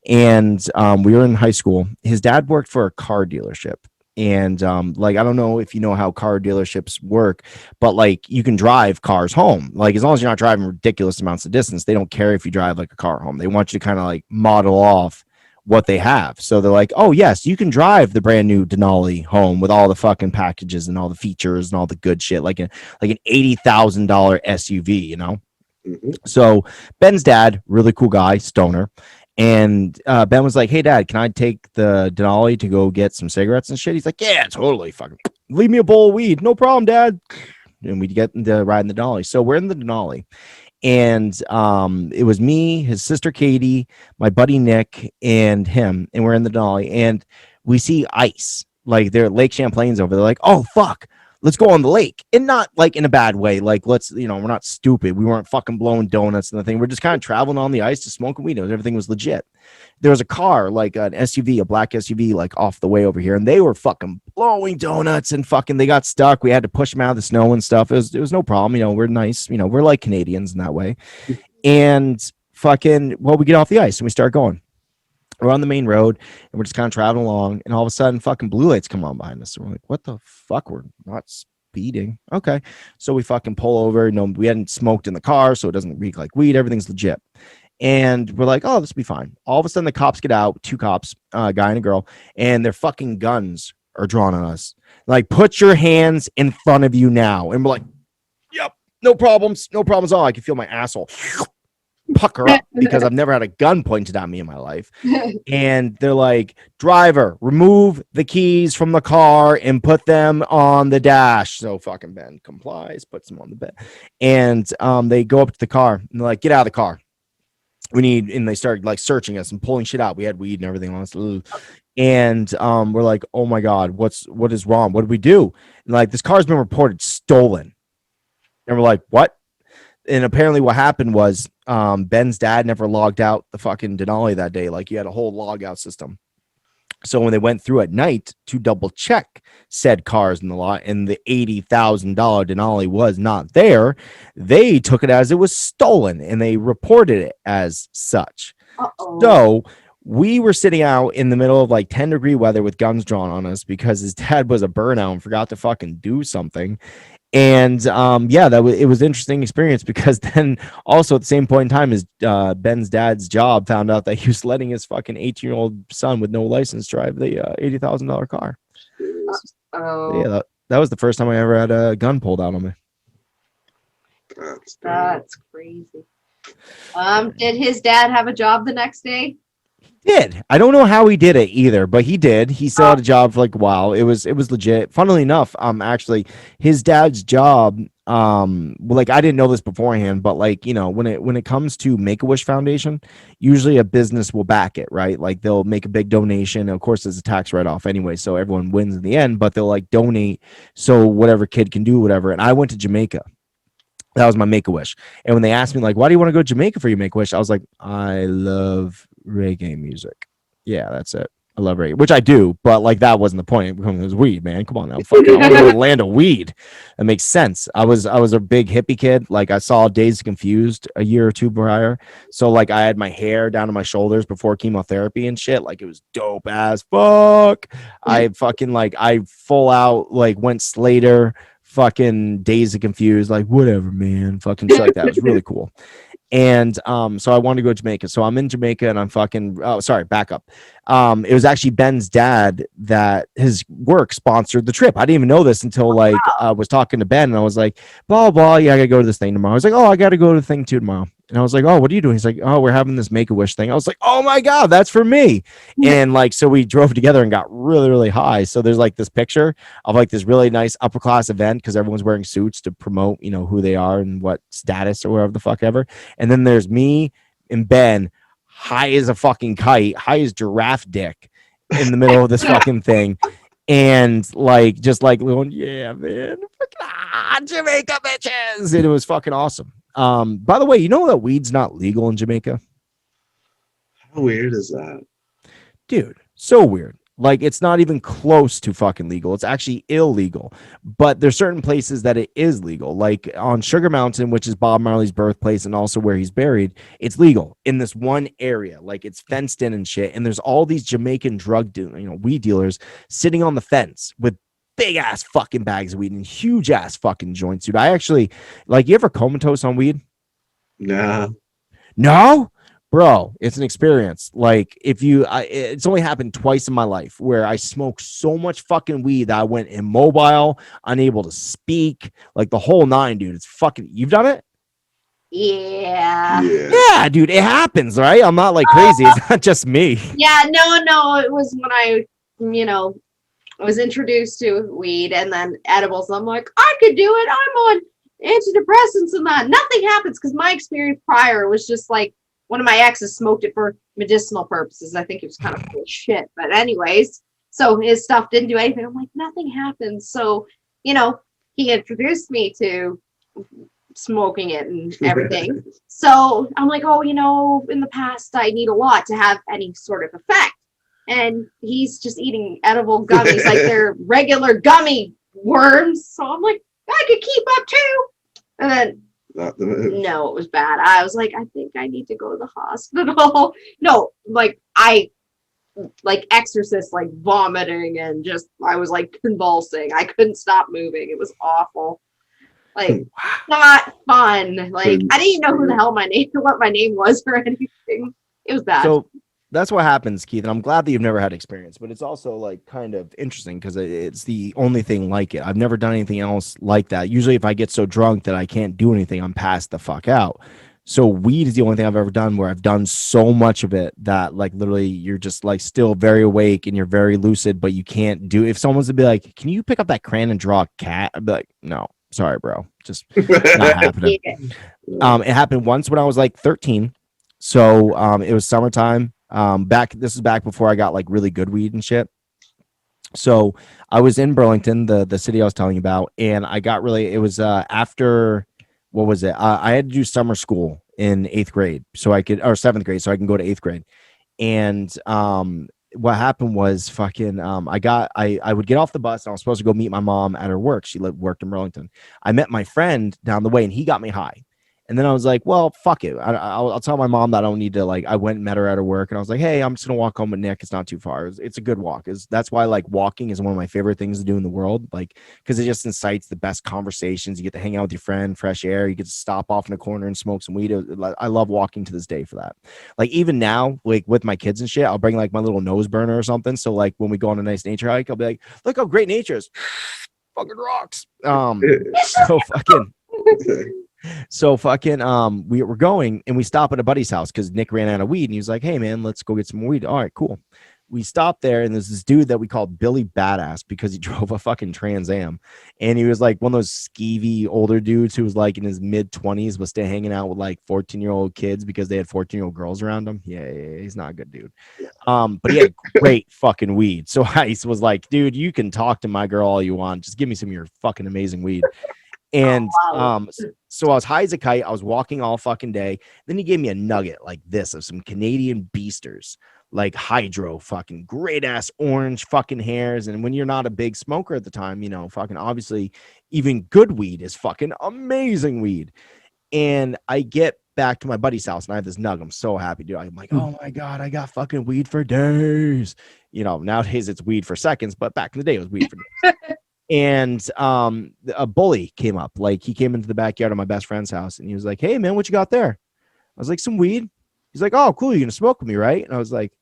And we were in high school. His dad worked for a car dealership. And I don't know if you know how car dealerships work, but like you can drive cars home. Like as long as you're not driving ridiculous amounts of distance, they don't care if you drive like a car home. They want you to kind of like model off what they have. So they're like, oh yes, you can drive the brand new Denali home with all the fucking packages and all the features and all the good shit, like an $80,000 SUV, Mm-hmm. So Ben's dad, really cool guy, stoner. And Ben was like, hey dad, can I take the Denali to go get some cigarettes and shit? He's like, yeah, totally, fucking leave me a bowl of weed, no problem, dad. And we get into riding the Denali. So we're in the Denali. And it was me, his sister Katie, my buddy Nick, and him, and we're in the Denali, and we see ice, like they're at Lake Champlain's over. They're like, oh fuck, let's go on the lake, and not like in a bad way. Like let's, we're not stupid. We weren't fucking blowing donuts and the thing. We're just kind of traveling on the ice to smoke weed. Everything was legit. There was a car, like an SUV, a black SUV, like off the way over here, and they were fucking blowing donuts and fucking they got stuck. We had to push them out of the snow and stuff. It was no problem. We're nice. We're like Canadians in that way. And fucking, well, we get off the ice and we start going. We're on the main road and we're just kind of traveling along, and all of a sudden fucking blue lights come on behind us. And we're like, what the fuck? We're not speeding. Okay. So we fucking pull over. We hadn't smoked in the car, so it doesn't reek like weed. Everything's legit. And we're like, oh, this will be fine. All of a sudden the cops get out, two cops, a guy and a girl, and their fucking guns are drawn on us. Like, put your hands in front of you now. And we're like, yep, no problems at all. I can feel my asshole pucker up because I've never had a gun pointed at me in my life. And they're like, driver, remove the keys from the car and put them on the dash. So fucking Ben complies, puts them on the bed. And they go up to the car and they're like, get out of the car. And they started like searching us and pulling shit out. We had weed and everything on us. And we're like, oh my God, what is wrong? What did we do? And like, this car's been reported stolen. And we're like, what? And apparently what happened was Ben's dad never logged out the fucking Denali that day. Like, he had a whole log out system. So when they went through at night to double check said cars in the lot and the $80,000 Denali was not there, they took it as it was stolen and they reported it as such. Uh-oh. So we were sitting out in the middle of like 10-degree weather with guns drawn on us because his dad was a burnout and forgot to fucking do something. And it was an interesting experience because then also at the same point in time, his Ben's dad's job found out that he was letting his fucking 18-year-old son with no license drive the $80,000 car. Oh, Yeah, that was the first time I ever had a gun pulled out on me. that's crazy. Did his dad have a job the next day? Did. I don't know how he did it either, but he did. He still had a job for like a while. It was legit. Funnily enough, actually his dad's job, like I didn't know this beforehand, but like, you know, when it comes to Make-A-Wish Foundation, usually a business will back it, right? Like they'll make a big donation. Of course, there's a tax write-off anyway, so everyone wins in the end, but they'll like donate so whatever kid can do whatever. And I went to Jamaica. That was my Make-A-Wish. And when they asked me like, why do you want to go to Jamaica for your Make-A-Wish? I was like, I love reggae music. Yeah, that's it. I love reggae, which I do, but like that wasn't the point. It was weed, man. Come on now. Fucking I want to go to the land of weed. That makes sense. I was a big hippie kid. Like I saw Dazed Confused a year or two prior. So like I had my hair down to my shoulders before chemotherapy and shit. Like it was dope as fuck. I fucking like I full out like went Slater, fucking Dazed Confused, like whatever, man. Fucking shit like that. It was really cool. And so I wanted to go to Jamaica. So I'm in Jamaica and I'm fucking back up. It was actually Ben's dad that his work sponsored the trip. I didn't even know this until like I was talking to Ben and I was like, blah blah, yeah, I gotta go to this thing tomorrow. I was like, oh, I gotta go to the thing too tomorrow. And I was like, oh, what are you doing? He's like, oh, we're having this Make-A-Wish thing. I was like, oh my God, that's for me. And like, so we drove together and got really, really high. So there's like this picture of like this really nice upper class event because everyone's wearing suits to promote, you know, who they are and what status or whatever the fuck ever. And then there's me and Ben high as a fucking kite, high as giraffe dick in the middle of this fucking thing. And like, just like going, yeah, man, Jamaica bitches. And it was fucking awesome. By the way, you know that weed's not legal in Jamaica? How weird is that? Dude, so weird. Like, it's not even close to fucking legal. It's actually illegal. But there's certain places that it is legal. Like on Sugar Mountain, which is Bob Marley's birthplace and also where he's buried, it's legal in this one area. Like, it's fenced in and shit. And there's all these Jamaican weed dealers sitting on the fence with big ass fucking bags of weed and huge ass fucking joints, dude. I actually, like, you ever comatose on weed? Nah. No? Bro, it's an experience. Like, it's only happened twice in my life where I smoked so much fucking weed that I went immobile, unable to speak, like the whole nine, dude. It's fucking, you've done it? Yeah, dude, it happens, right? I'm not like crazy. It's not just me. Yeah, no, it was when I was introduced to weed and then edibles. I'm like, I could do it. I'm on antidepressants and that. Nothing happens because my experience prior was just like one of my exes smoked it for medicinal purposes. I think it was kind of cool shit. But anyways, so his stuff didn't do anything. I'm like, nothing happens. So, he introduced me to smoking it and everything. So I'm like, oh, in the past, I need a lot to have any sort of effect. And he's just eating edible gummies like they're regular gummy worms. So I'm like, I could keep up too. And then, no, it was bad. I was like, I think I need to go to the hospital. No, like I, like exorcist, like vomiting and just, I was like convulsing. I couldn't stop moving. It was awful. Like, not fun. Like, I didn't even know what my name was or anything. It was bad. So that's what happens, Keith. And I'm glad that you've never had experience, but it's also like kind of interesting because it's the only thing like it. I've never done anything else like that. Usually if I get so drunk that I can't do anything, I'm passed the fuck out. So weed is the only thing I've ever done where I've done so much of it that like literally you're just like still very awake and you're very lucid, but you can't do. If someone's to be like, "Can you pick up that crayon and draw a cat?" I'd be like, "No, sorry, bro, just not happening." It happened once when I was like 13. So it was summertime. This is back before I got like really good weed and shit. So I was in Burlington, the city I was telling you about, and I got really. It was after. What was it? I had to do summer school in 8th grade, so I could, or 7th grade, so I can go to 8th grade. And what happened was fucking I would get off the bus and I was supposed to go meet my mom at her work. She worked in Burlington. I met my friend down the way and he got me high. And then I was like, well, fuck it. I'll tell my mom that I don't need to, like, I went and met her at her work and I was like, hey, I'm just going to walk home with Nick. It's not too far. It's a good walk. That's why, like, walking is one of my favorite things to do in the world. Like, because it just incites the best conversations. You get to hang out with your friend, fresh air. You get to stop off in a corner and smoke some weed. I love walking to this day for that. Like, even now, like, with my kids and shit, I'll bring, like, my little nose burner or something. So, like, when we go on a nice nature hike, I'll be like, look how great nature is. Fucking rocks. So we were going and we stop at a buddy's house because Nick ran out of weed and he was like, hey man, let's go get some weed. All right, cool. We stopped there and there's this dude that we called Billy Badass because he drove a fucking Trans Am, and he was like one of those skeevy older dudes who was like in his mid-20s but still hanging out with like 14-year-old kids because they had 14-year-old girls around him. Yeah, he's not a good dude. But he had great fucking weed. So Ice was like, dude, you can talk to my girl all you want, just give me some of your fucking amazing weed. And so I was high as a kite. I was walking all fucking day. Then he gave me a nugget like this of some Canadian Beasters, like hydro, fucking great ass orange fucking hairs. And when you're not a big smoker at the time, you know, fucking obviously even good weed is fucking amazing weed. And I get back to my buddy's house and I have this nug. I'm so happy, dude. I'm like, oh my God, I got fucking weed for days. You know, nowadays it's weed for seconds, but back in the day it was weed for days. And a bully came up, like he came into the backyard of my best friend's house and he was like, hey man, what you got there? I was like, some weed. He's like, oh cool, you're gonna smoke with me, right? And I was like,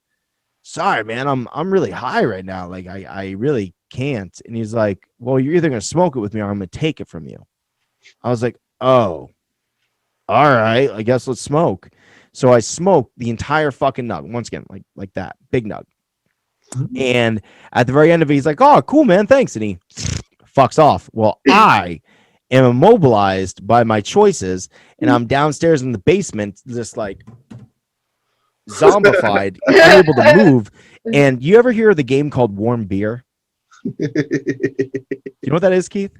sorry man, I'm really high right now, like I really can't. And he's like, well, you're either gonna smoke it with me or I'm gonna take it from you. I was like, oh, all right, I guess let's smoke. So I smoked the entire fucking nug once again, like that big nug. And at the very end of it, he's like, oh, cool, man, thanks. And he fucks off. Well, I am immobilized by my choices, and I'm downstairs in the basement, just like zombified, unable to move. And you ever hear of the game called Warm Beer? You know what that is, Keith?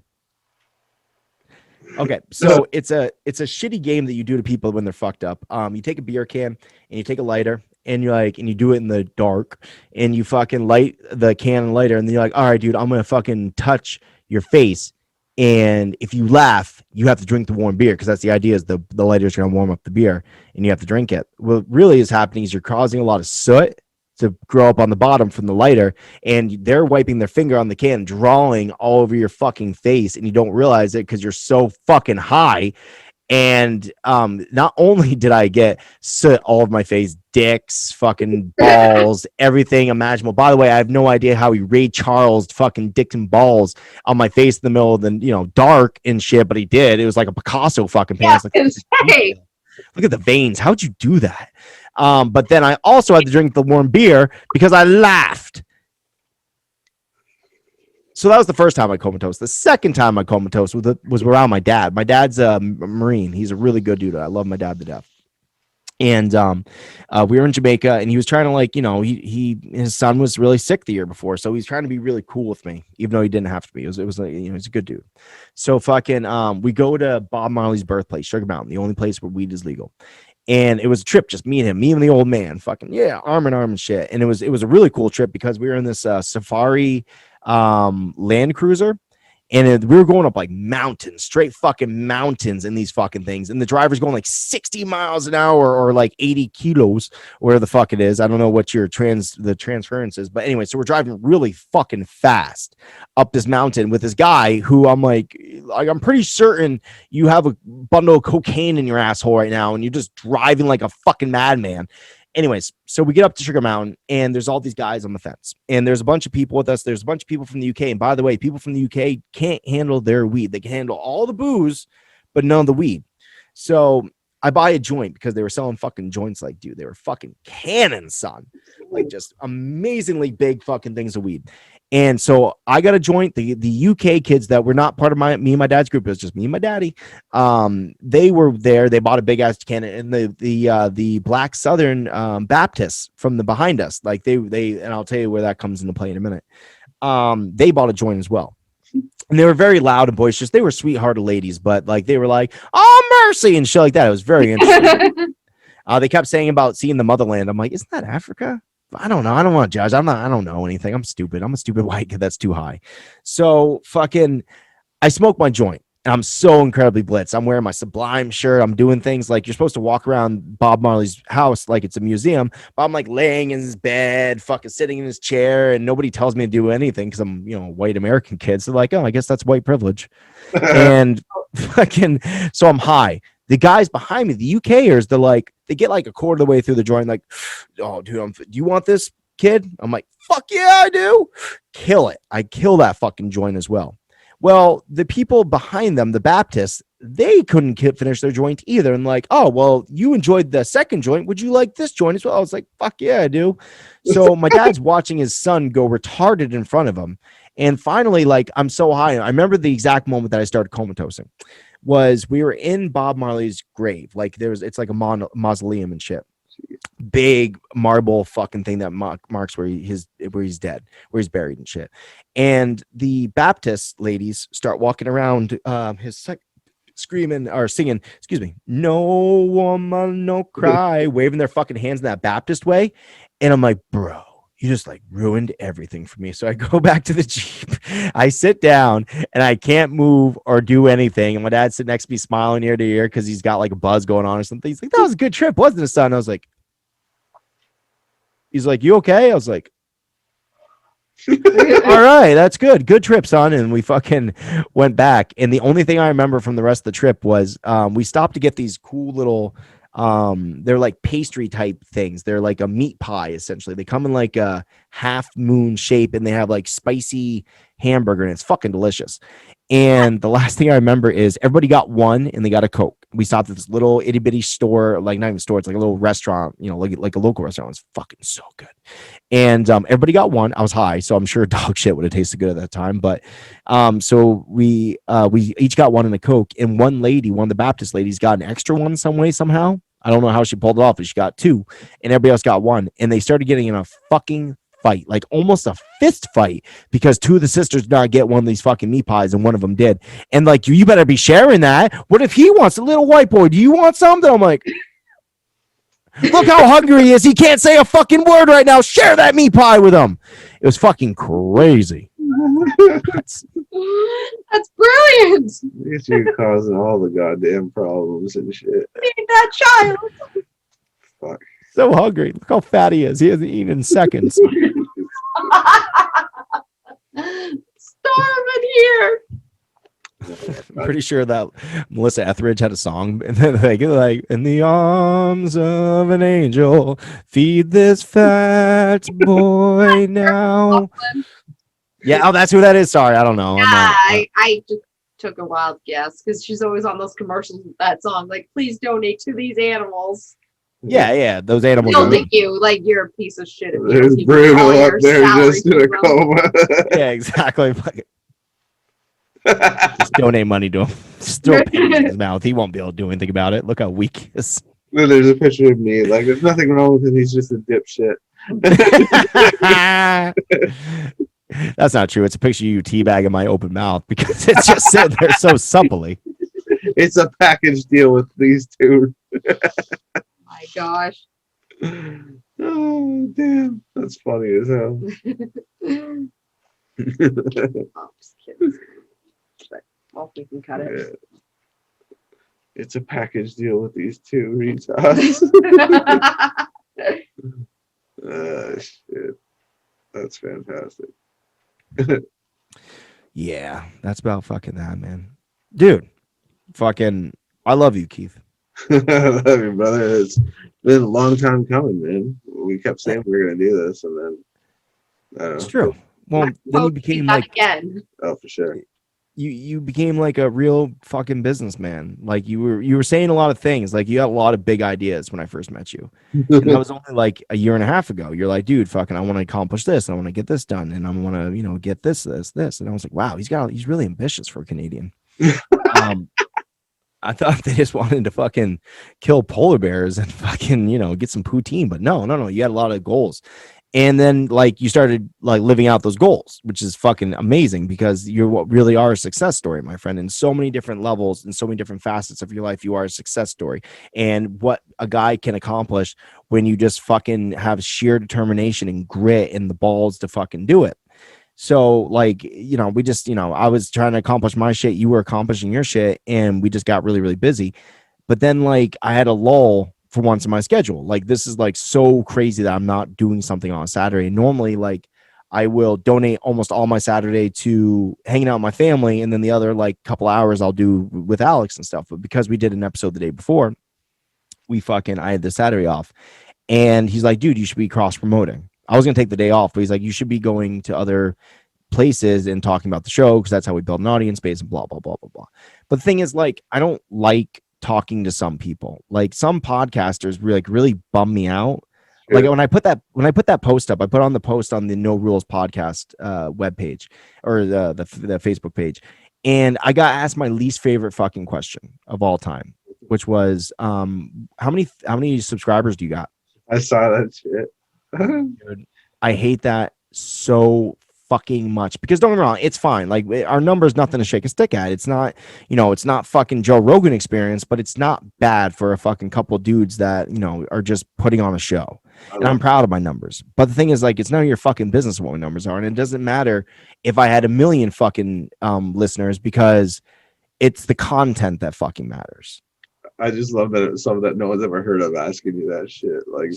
Okay, so it's a shitty game that you do to people when they're fucked up. You take a beer can and you take a lighter and you're like, and you do it in the dark and you fucking light the can and lighter and then you're like, all right, dude, I'm gonna fucking touch your face, and if you laugh, you have to drink the warm beer because that's the idea, is the lighter's gonna warm up the beer and you have to drink it. What really is happening is you're causing a lot of soot to grow up on the bottom from the lighter, and they're wiping their finger on the can, drawing all over your fucking face, and you don't realize it because you're so fucking high. And not only did I get soot all over my face, dicks, fucking balls, everything imaginable. By the way, I have no idea how he Ray Charles fucking dicks and balls on my face in the middle of the, you know, dark and shit, but he did. It was like a Picasso fucking painting. Yeah, look at the veins. How'd you do that? But then I also had to drink the warm beer because I laughed. So that was the first time I comatose. The second time I comatose was around my dad. My dad's a Marine. He's a really good dude. I love my dad to death. And we were in Jamaica, and he was trying to, like, you know, his son was really sick the year before, so he's trying to be really cool with me, even though he didn't have to be. It was like, you know, he's a good dude. So fucking we go to Bob Marley's birthplace, Sugar Mountain, the only place where weed is legal. And it was a trip, just me and him, me and the old man, fucking yeah, arm in arm and shit. And it was a really cool trip because we were in this safari Land Cruiser, and we were going up like mountains, straight fucking mountains in these fucking things, and the driver's going like 60 miles an hour or like 80 kilos, where the fuck it is. I don't know what the transference is, but anyway, so we're driving really fucking fast up this mountain with this guy who I'm like I'm pretty certain you have a bundle of cocaine in your asshole right now and you're just driving like a fucking madman. Anyways, so we get up to Sugar Mountain, and there's all these guys on the fence, and there's a bunch of people with us. There's a bunch of people from the UK. And by the way, people from the UK can't handle their weed. They can handle all the booze, but none of the weed. So I buy a joint because they were selling fucking joints like, dude, they were fucking cannon, son. Like just amazingly big fucking things of weed. And so I got a joint. The UK kids that were not part of me and my dad's group, it was just me and my daddy. They were there. They bought a big ass cannon, and the Black Southern Baptists from the behind us, like they and I'll tell you where that comes into play in a minute. They bought a joint as well. And they were very loud and boisterous. They were sweethearted ladies, but like they were like, "Oh mercy" and shit like that. It was very interesting. They kept saying about seeing the motherland. I'm like, isn't that Africa? I don't know. I don't want to judge. I don't know anything. I'm stupid. I'm a stupid white kid. That's too high. So fucking, I smoke my joint. And I'm so incredibly blitzed. I'm wearing my Sublime shirt. I'm doing things like you're supposed to walk around Bob Marley's house like it's a museum. But I'm like laying in his bed, fucking sitting in his chair, and nobody tells me to do anything because I'm, a white American kid. So like, oh, I guess that's white privilege. And fucking, so I'm high. The guys behind me, the UKers, they get like a quarter of the way through the joint, like, oh, dude, do you want this, kid? I'm like, fuck yeah, I do. Kill it. I kill that fucking joint as well. Well, the people behind them, the Baptists, they couldn't finish their joint either. And like, oh, well, you enjoyed the second joint. Would you like this joint as well? I was like, fuck yeah, I do. So my dad's watching his son go retarded in front of him. And finally, like, I'm so high. I remember the exact moment that I started comatosing was we were in Bob Marley's grave. Like it's like a mausoleum and shit. Big marble fucking thing that marks where he's dead, where he's buried and shit. And the Baptist ladies start walking around screaming or singing, excuse me, no woman, no cry, waving their fucking hands in that Baptist way. And I'm like, bro, you just like ruined everything for me. So I go back to the Jeep. I sit down and I can't move or do anything. And my dad sitting next to me smiling ear to ear because he's got like a buzz going on or something. He's like, that was a good trip, wasn't it, son? I was like, he's like, you okay? I was like, all right, that's good. Good trip, son. And we fucking went back. And the only thing I remember from the rest of the trip was we stopped to get these cool little they're like pastry type things. They're like a meat pie, essentially. They come in like a half moon shape and they have like spicy hamburger and it's fucking delicious. And the last thing I remember is everybody got one and they got a Coke. We stopped at this little itty bitty store, like not even store, it's like a little restaurant, like a local restaurant. It's fucking so good. And everybody got one. I was high, so I'm sure dog shit would have tasted good at that time. But so we each got one in a Coke, and one of the Baptist ladies got an extra one some way, somehow. I don't know how she pulled it off, but she got two, and everybody else got one. And they started getting in a fucking fight, like almost a fist fight, because two of the sisters did not get one of these fucking meat pies and one of them did. And like, you better be sharing that. What if he wants a little white boy? Do you want something? I'm like, look how hungry he is. He can't say a fucking word right now. Share that meat pie with him. It was fucking crazy. That's brilliant. You're causing all the goddamn problems and shit. Feed that child. Fuck. So hungry. Look how fat he is. He hasn't eaten in seconds. Starving here. I'm pretty sure that Melissa Etheridge had a song, and then like in the arms of an angel, feed this fat boy now. Yeah, oh, that's who that is. Sorry, I don't know. Yeah, I just took a wild guess because she's always on those commercials with that song, like, please donate to these animals. Yeah, those animals. They'll think you like you're a piece of shit. There's Bruno up there just in a coma. Yeah, exactly. Just donate money to him. Just throw a penny in his mouth. He won't be able to do anything about it. Look how weak he is. Then there's a picture of me. Like, there's nothing wrong with him. He's just a dipshit. That's not true. It's a picture of you teabagging my open mouth because it's just sitting there so supplely. It's a package deal with these two. My gosh. Oh, damn. That's funny as hell. I'm just kidding. Well, we can cut it. Yeah. It's a package deal with these two retards. Shit. That's fantastic. Yeah, that's about fucking that, man. Dude, fucking, I love you, Keith. I love you, brother. It's been a long time coming, man. We kept saying we were going to do this, and then it's true. Well, then you became like, again. Oh, for sure. you became like a real fucking businessman. Like you were saying a lot of things. Like you had a lot of big ideas when I first met you. And that was only like a year and a half ago. You're like, dude, fucking, I want to accomplish this. I want to get this done. And I want to, get this. And I was like, wow, he's really ambitious for a Canadian. I thought they just wanted to fucking kill polar bears and fucking, get some poutine. But no. You had a lot of goals. And then like you started like living out those goals, which is fucking amazing because you're what really are a success story, my friend, in so many different levels and so many different facets of your life. You are a success story, and what a guy can accomplish when you just fucking have sheer determination and grit and the balls to fucking do it. So like, we just, I was trying to accomplish my shit. You were accomplishing your shit, and we just got really, really busy. But then like I had a lull for once in my schedule. Like this is like so crazy that I'm not doing something on a Saturday. Normally, like I will donate almost all my Saturday to hanging out with my family, and then the other like couple hours I'll do with Alex and stuff. But because we did an episode the day before, I had the Saturday off, and he's like, dude, you should be cross promoting. I was gonna take the day off, but he's like, you should be going to other places and talking about the show because that's how we build an audience base and blah blah blah blah blah. But the thing is, like, I don't like talking to some people. Like some podcasters really bum me out. Sure. Like when I put that post up, I put on the post on the No Rules podcast webpage or the Facebook page, and I got asked my least favorite fucking question of all time, which was how many subscribers do you got? I saw that shit. Dude, I hate that so fucking much because don't get me wrong, it's fine. Like our number is nothing to shake a stick at. It's not, it's not fucking Joe Rogan experience, but it's not bad for a fucking couple dudes that, are just putting on a show. And I'm proud of my numbers. But the thing is, like, it's none of your fucking business what my numbers are. And it doesn't matter if I had 1 million fucking listeners because it's the content that fucking matters. I just love that it's something that no one's ever heard of asking you that shit. Like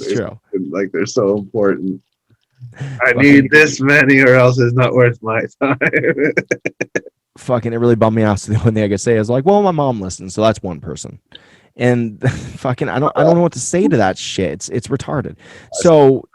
they're so important. I need this many or else it's not worth my time. Fucking, it really bummed me out. So the only thing I could say is like, well, my mom listens, so that's one person. And fucking, I don't know what to say to that shit. It's retarded. So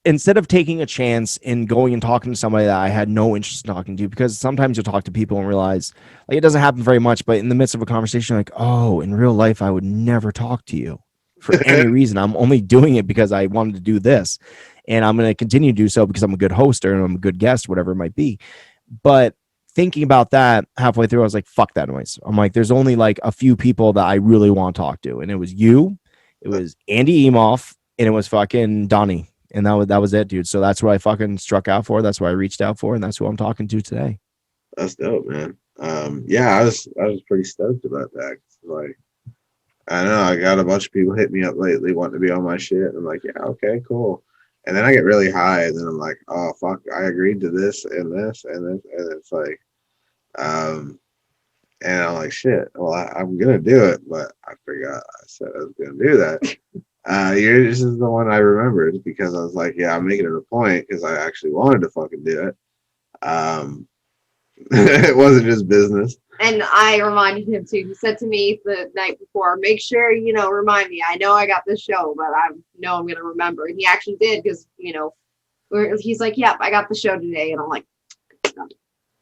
instead of taking a chance and going and talking to somebody that I had no interest in talking to, because sometimes you'll talk to people and realize like it doesn't happen very much, but in the midst of a conversation, like, oh, in real life, I would never talk to you for any reason. I'm only doing it because I wanted to do this. And I'm going to continue to do so because I'm a good host or I'm a good guest, whatever it might be. But thinking about that halfway through, I was like, fuck that noise. I'm like, there's only like a few people that I really want to talk to. And it was you, it was Andy Emoff, and it was fucking Donnie. And that was it, dude. So that's what I fucking struck out for. That's what I reached out for. And that's who I'm talking to today. That's dope, man. Yeah, I was pretty stoked about that. Like, I don't know, I got a bunch of people hit me up lately wanting to be on my shit. I'm like, yeah, okay, cool. And then I get really high, and then I'm like, oh fuck, I agreed to this and this and this, and it's like, and I'm like, shit. Well, I'm gonna do it, but I forgot I said I was gonna do that. Yours is the one I remembered because I was like, yeah, I'm making it a point because I actually wanted to fucking do it. It wasn't just business. And I reminded him too. He said to me the night before, make sure, remind me. I know I got this show, but I know I'm going to remember. And he actually did because, he's like, yep, I got the show today. And I'm like,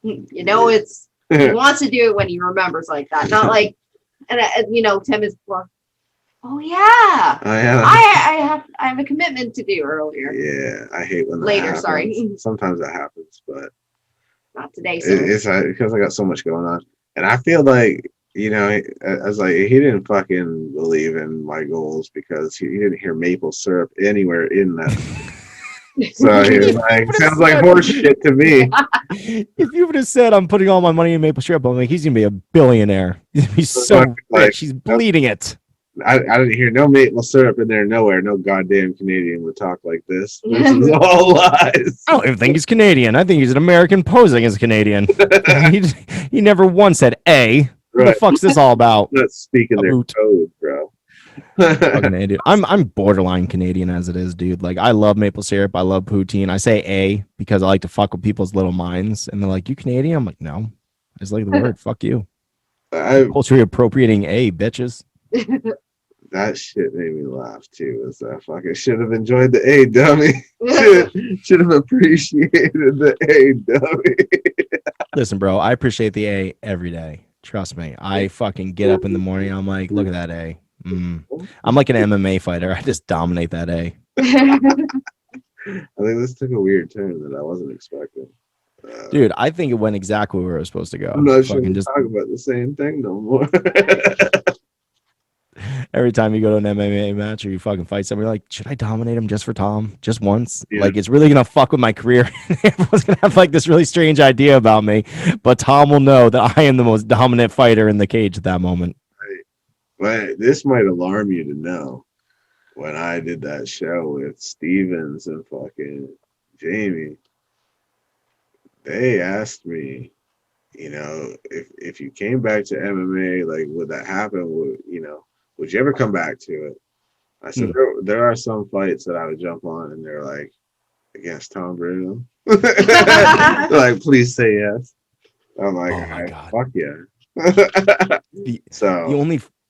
it's, he wants to do it when he remembers like that. Not like, and Tim is, oh yeah. I have a commitment to do earlier. Yeah, I hate when that later. happens. Sorry. Sometimes that happens, but not today. So. It's because I got so much going on. And I feel like, I was like, he didn't fucking believe in my goals because he didn't hear maple syrup anywhere in that. So he was like, sounds like horse shit to me. If you would have said, I'm putting all my money in maple syrup, I'm like, he's going to be a billionaire. He's going to be so rich. He's bleeding it. I didn't hear no maple syrup in there nowhere. No goddamn Canadian would talk like this. This is all lies. I don't even think he's Canadian. I think he's an American posing as a Canadian. he never once said A. What the fuck's this all about? Not speaking their code, bro. I'm borderline Canadian as it is, dude. Like I love maple syrup. I love poutine. I say A because I like to fuck with people's little minds. And they're like, you Canadian? I'm like, no. I just like the word. Fuck you. Culturally appropriating A, bitches. That shit made me laugh too. Was that fucking should have enjoyed the A, dummy. should have appreciated the A, dummy. Listen, bro, I appreciate the A every day. Trust me. I fucking get up in the morning. I'm like, look at that A. I'm like an MMA fighter. I just dominate that A. I think this took a weird turn that I wasn't expecting. Dude, I think it went exactly where it was supposed to go. I'm not sure Fucking we just talk about the same thing no more. every time you go to an MMA match or you fucking fight somebody, like, should I dominate him just for Tom? Just once? Yeah. Like, it's really gonna fuck with my career. Everyone's gonna have like this really strange idea about me, but Tom will know that I am the most dominant fighter in the cage at that moment. But this might alarm you to know. When I did that show with Stevens and fucking Jamie, they asked me, you know, if you came back to MMA, like, would that happen? Would you ever come back to it? I said, there are some fights that I would jump on, and they're like, against Tom Bruno. They're like, please say yes. I'm like, oh my God. Fuck yeah.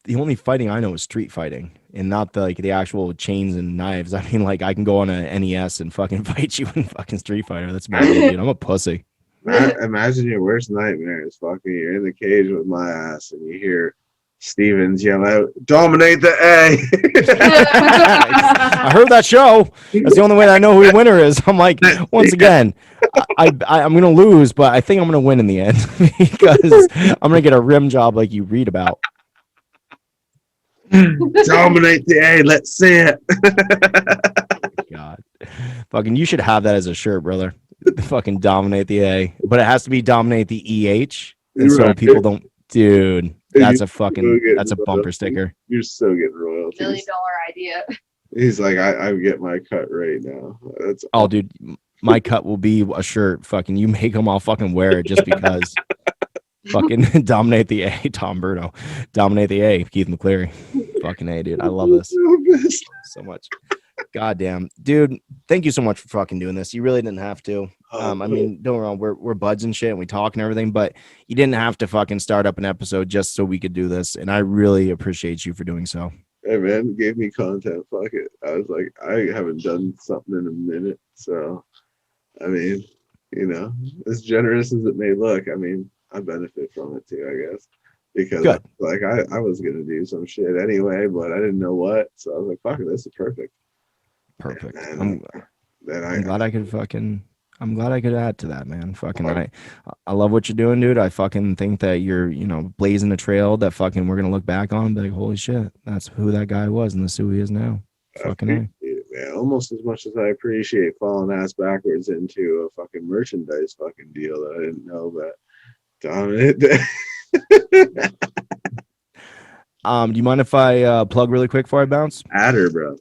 The only fighting I know is street fighting, and not the actual chains and knives. I mean, like, I can go on a NES and fucking fight you in fucking Street Fighter. That's about it, dude. I'm a pussy. Imagine your worst nightmare is fucking you're in the cage with my ass and you hear Stevens yell out, "Dominate the A." I heard that show. That's the only way that I know who the winner is. I'm like, once again, I'm gonna lose, but I think I'm gonna win in the end because I'm gonna get a rim job like you read about. Dominate the A. Let's see it. God, fucking, you should have that as a shirt, brother. Fucking dominate the A, but it has to be dominate the EH, and so people don't. Dude, that's a bumper sticker. You're so getting royalties. $1 million idea. He's like, I get my cut right now. That's dude, my cut will be a shirt. Fucking, you make them, I'll fucking wear it just because. Fucking dominate the A, Tom Bruno. Dominate the A, Keith McCleary. Fucking A, dude. I love this so much. Goddamn, dude. Thank you so much for fucking doing this. You really didn't have to. I mean, don't get me wrong, we're buds and shit, and we talk and everything, but you didn't have to fucking start up an episode just so we could do this, and I really appreciate you for doing so. Hey man, gave me content. Fuck it. I was like, I haven't done something in a minute, so I mean, you know, as generous as it may look, I mean, I benefit from it too, I guess, because like I was gonna do some shit anyway, but I didn't know what, so I was like, "Fuck it, this is perfect." And I'm glad I could add to that, man. Fucking, I love what you're doing, dude. I fucking think that you're, blazing a trail that fucking we're gonna look back on and be like, holy shit, that's who that guy was, and that's who he is now. Fucking A. Man, almost as much as I appreciate falling ass backwards into a fucking merchandise fucking deal that I didn't know about. Dominate. Do you mind if I plug really quick before I bounce? Adder, bro.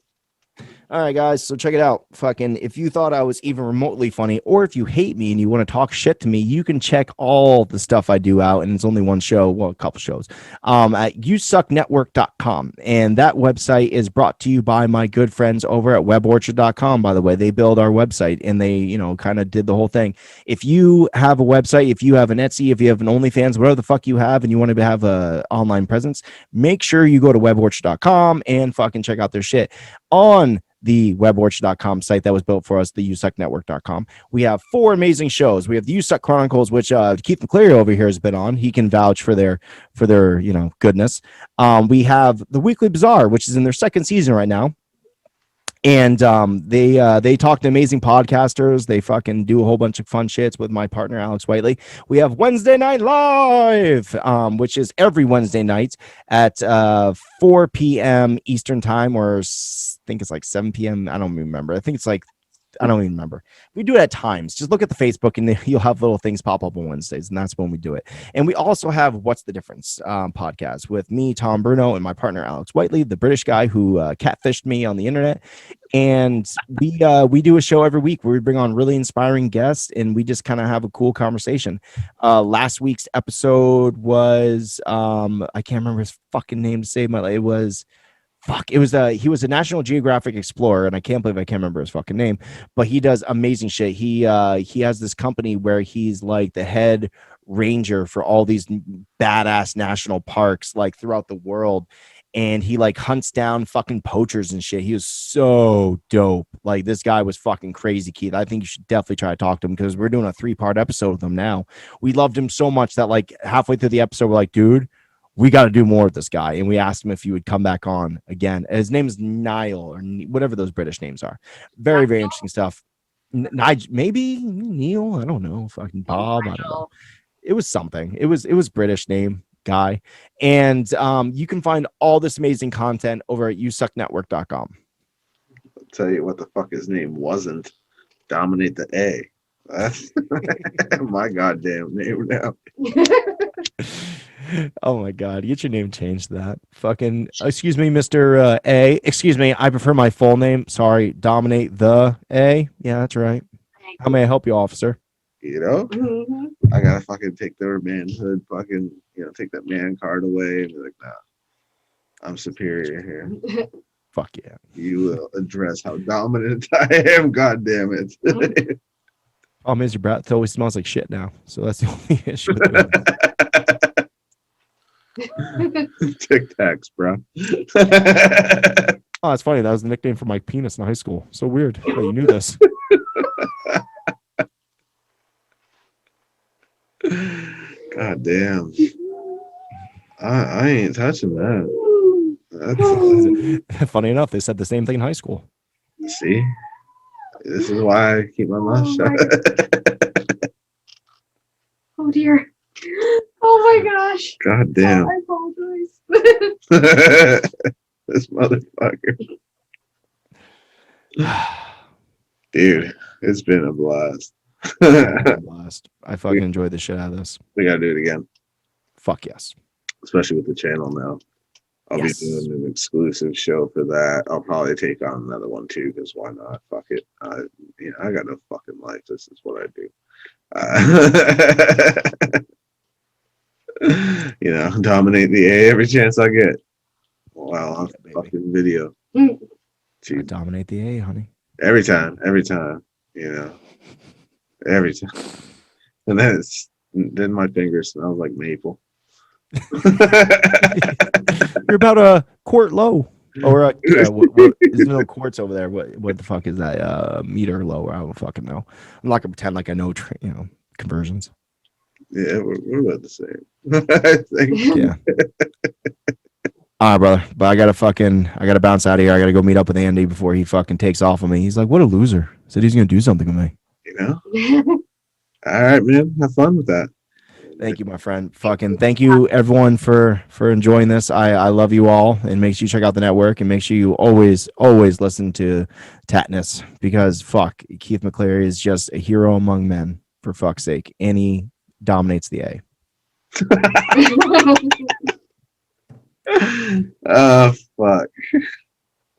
All right, guys, so check it out. Fucking, if you thought I was even remotely funny, or if you hate me and you want to talk shit to me, you can check all the stuff I do out, and it's only one show, well, a couple shows, at USUKNetwork.com. And that website is brought to you by my good friends over at WebOrchard.com, by the way. They build our website, and they, kind of did the whole thing. If you have a website, if you have an Etsy, if you have an OnlyFans, whatever the fuck you have, and you want to have a online presence, make sure you go to WebOrchard.com and fucking check out their shit. On the WebOrchard.com site that was built for us, the USUKNetwork.com. We have 4 amazing shows. We have the USUK Chronicles, which Keith McCleary over here has been on. He can vouch for their goodness. We have the Weekly Bazaar, which is in their 2nd season right now. And they talk to amazing podcasters. They fucking do a whole bunch of fun shits with my partner, Alex Whiteley. We have Wednesday Night Live, which is every Wednesday night at 4 p.m. Eastern time, or I think it's like 7 p.m. I don't remember. I think it's like, I don't even remember. We do it at times. Just look at the Facebook and you'll have little things pop up on Wednesdays, and that's when we do it. And we also have What's the Difference podcast with me, Tom Bruno, and my partner, Alex Whiteley, the British guy who catfished me on the internet. And we do a show every week where we bring on really inspiring guests, and we just kind of have a cool conversation. Last week's episode was, I can't remember his fucking name to save my life. He was a National Geographic explorer, and I can't remember his fucking name, but he does amazing shit. He has this company where he's like the head ranger for all these badass national parks like throughout the world. and he like hunts down fucking poachers and shit. He was so dope. Like this guy was fucking crazy, Keith. I think you should definitely try to talk to him because we're doing a 3-part episode with him now. We loved him so much that like halfway through the episode, we're like, dude, we got to do more with this guy. And we asked him if he would come back on again. His name is Niall or whatever those British names are. Very, very interesting stuff. Maybe Neil. I don't know. Fucking Bob. I don't know. It was something. It was British name guy. And you can find all this amazing content over at usuknetwork.com. I'll tell you what the fuck his name wasn't. Dominate the A. That's my goddamn name now. Oh my god, get your name changed to that. Fucking excuse me, Mr. A. Excuse me, I prefer my full name. Sorry, Dominate the A. Yeah, that's right. How may I help you, officer? You know? I gotta fucking take their manhood, fucking, take that man card away and be like, nah, I'm superior here. Fuck yeah. You will address how dominant I am, god damn it. Is your breath always smells like shit now. So that's the only issue with it. Tic Tacs, bro. Oh, it's funny. That was the nickname for my penis in high school. So weird that you knew this. God damn. I ain't touching that. That's... Funny enough, they said the same thing in high school. See? This is why I keep my mouth shut. Oh dear. Oh my gosh. God damn. I apologize. This motherfucker. Dude, it's been a blast. I fucking enjoyed the shit out of this. We gotta do it again. Fuck yes. Especially with the channel now. I'll be doing an exclusive show for that. I'll probably take on another one too, because why not? Fuck it. I got no fucking life. This is what I do. Dominate the A every chance I get. Wow, on fucking video. I dominate the A, honey. Every time. Every time. And then my fingers smells like maple. You're about a quart low, or there's no quarts over there. What the fuck is that? Meter low? I don't fucking know. I'm not gonna pretend like I know, conversions. Yeah, we're about the same. I think. Yeah. All right, brother. But I gotta bounce out of here. I gotta go meet up with Andy before he fucking takes off on me. He's like, what a loser. Said he's gonna do something with me. All right, man. Have fun with that. Thank you, my friend. Fucking thank you, everyone, for enjoying this. I love you all, and make sure you check out the network, and make sure you always listen to Tattness, because Keith McCleary is just a hero among men, for fuck's sake, and he dominates the A. Oh fuck!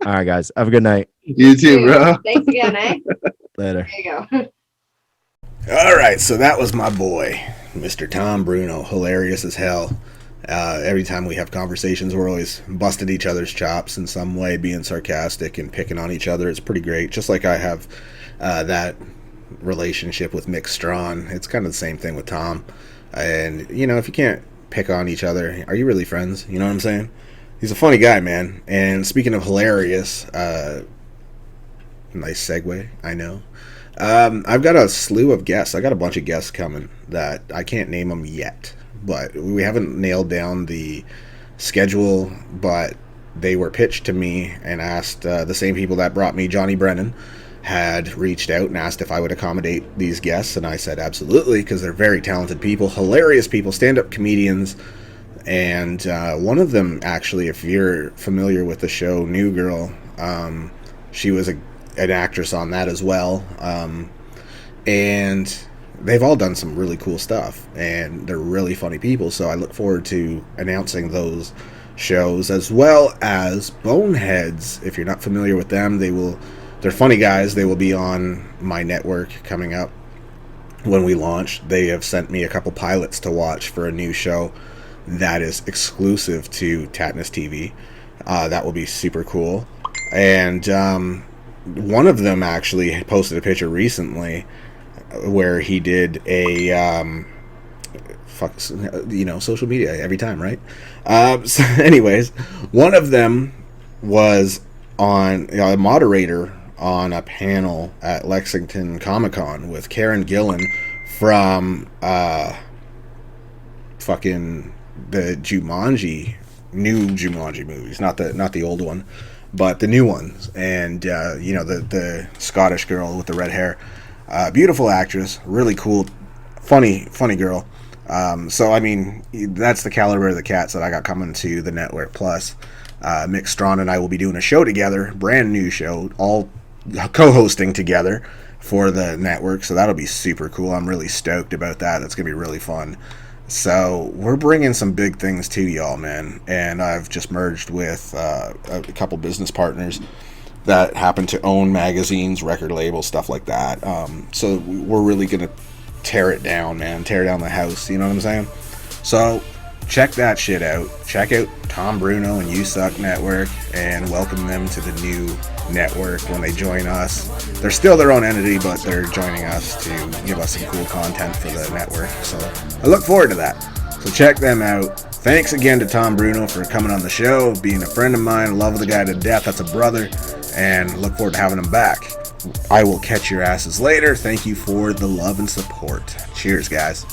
All right, guys, have a good night. You too, bro. Thanks again, eh? Later. There you go. All right, so that was my boy, Mr. Tom Bruno. Hilarious as hell. Every time we have conversations, we're always busting each other's chops in some way, being sarcastic and picking on each other. It's pretty great. Just like I have that relationship with Mick Strawn. It's kind of the same thing with Tom. And, if you can't pick on each other, are you really friends? You know what I'm saying? He's a funny guy, man. And speaking of hilarious, nice segue, I know. I've got a slew of guests. I got a bunch of guests coming that I can't name them yet, but we haven't nailed down the schedule, but they were pitched to me and asked, the same people that brought me Johnny Brennan had reached out and asked if I would accommodate these guests, and I said absolutely, because they're very talented people, hilarious people, stand-up comedians, and one of them, actually, if you're familiar with the show New Girl, she was an actress on that as well, and they've all done some really cool stuff, and they're really funny people, so I look forward to announcing those shows, as well as Boneheads. If you're not familiar with them, they're funny guys. They will be on my network coming up when we launch. They have sent me a couple pilots to watch for a new show that is exclusive to Tattness TV. That will be super cool. And one of them actually posted a picture recently where he did a social media every time, right? So anyways, one of them was on a moderator on a panel at Lexington Comic-Con with Karen Gillan from fucking the new Jumanji movies, not the old one, but the new ones. And the Scottish girl with the red hair, beautiful actress, really cool, funny girl. So I mean, that's the caliber of the cats that I got coming to the network. Plus Mick Strawn and I will be doing a show together, brand new show, all co-hosting together for the network, so that'll be super cool. I'm really stoked about that. That's gonna be really fun. So we're bringing some big things to y'all, man. And I've just merged with a couple business partners that happen to own magazines, record labels, stuff like that. So we're really gonna tear it down, man. Tear down the house. You know what I'm saying? So check that shit out. Check out Tom Bruno and USUK Network and welcome them to the new network when they join us. They're still their own entity, but they're joining us to give us some cool content for the network. So I look forward to that. So check them out. Thanks again to Tom Bruno for coming on the show, being a friend of mine. Love the guy to death. That's a brother. And look forward to having him back. I will catch your asses later. Thank you for the love and support. Cheers, guys.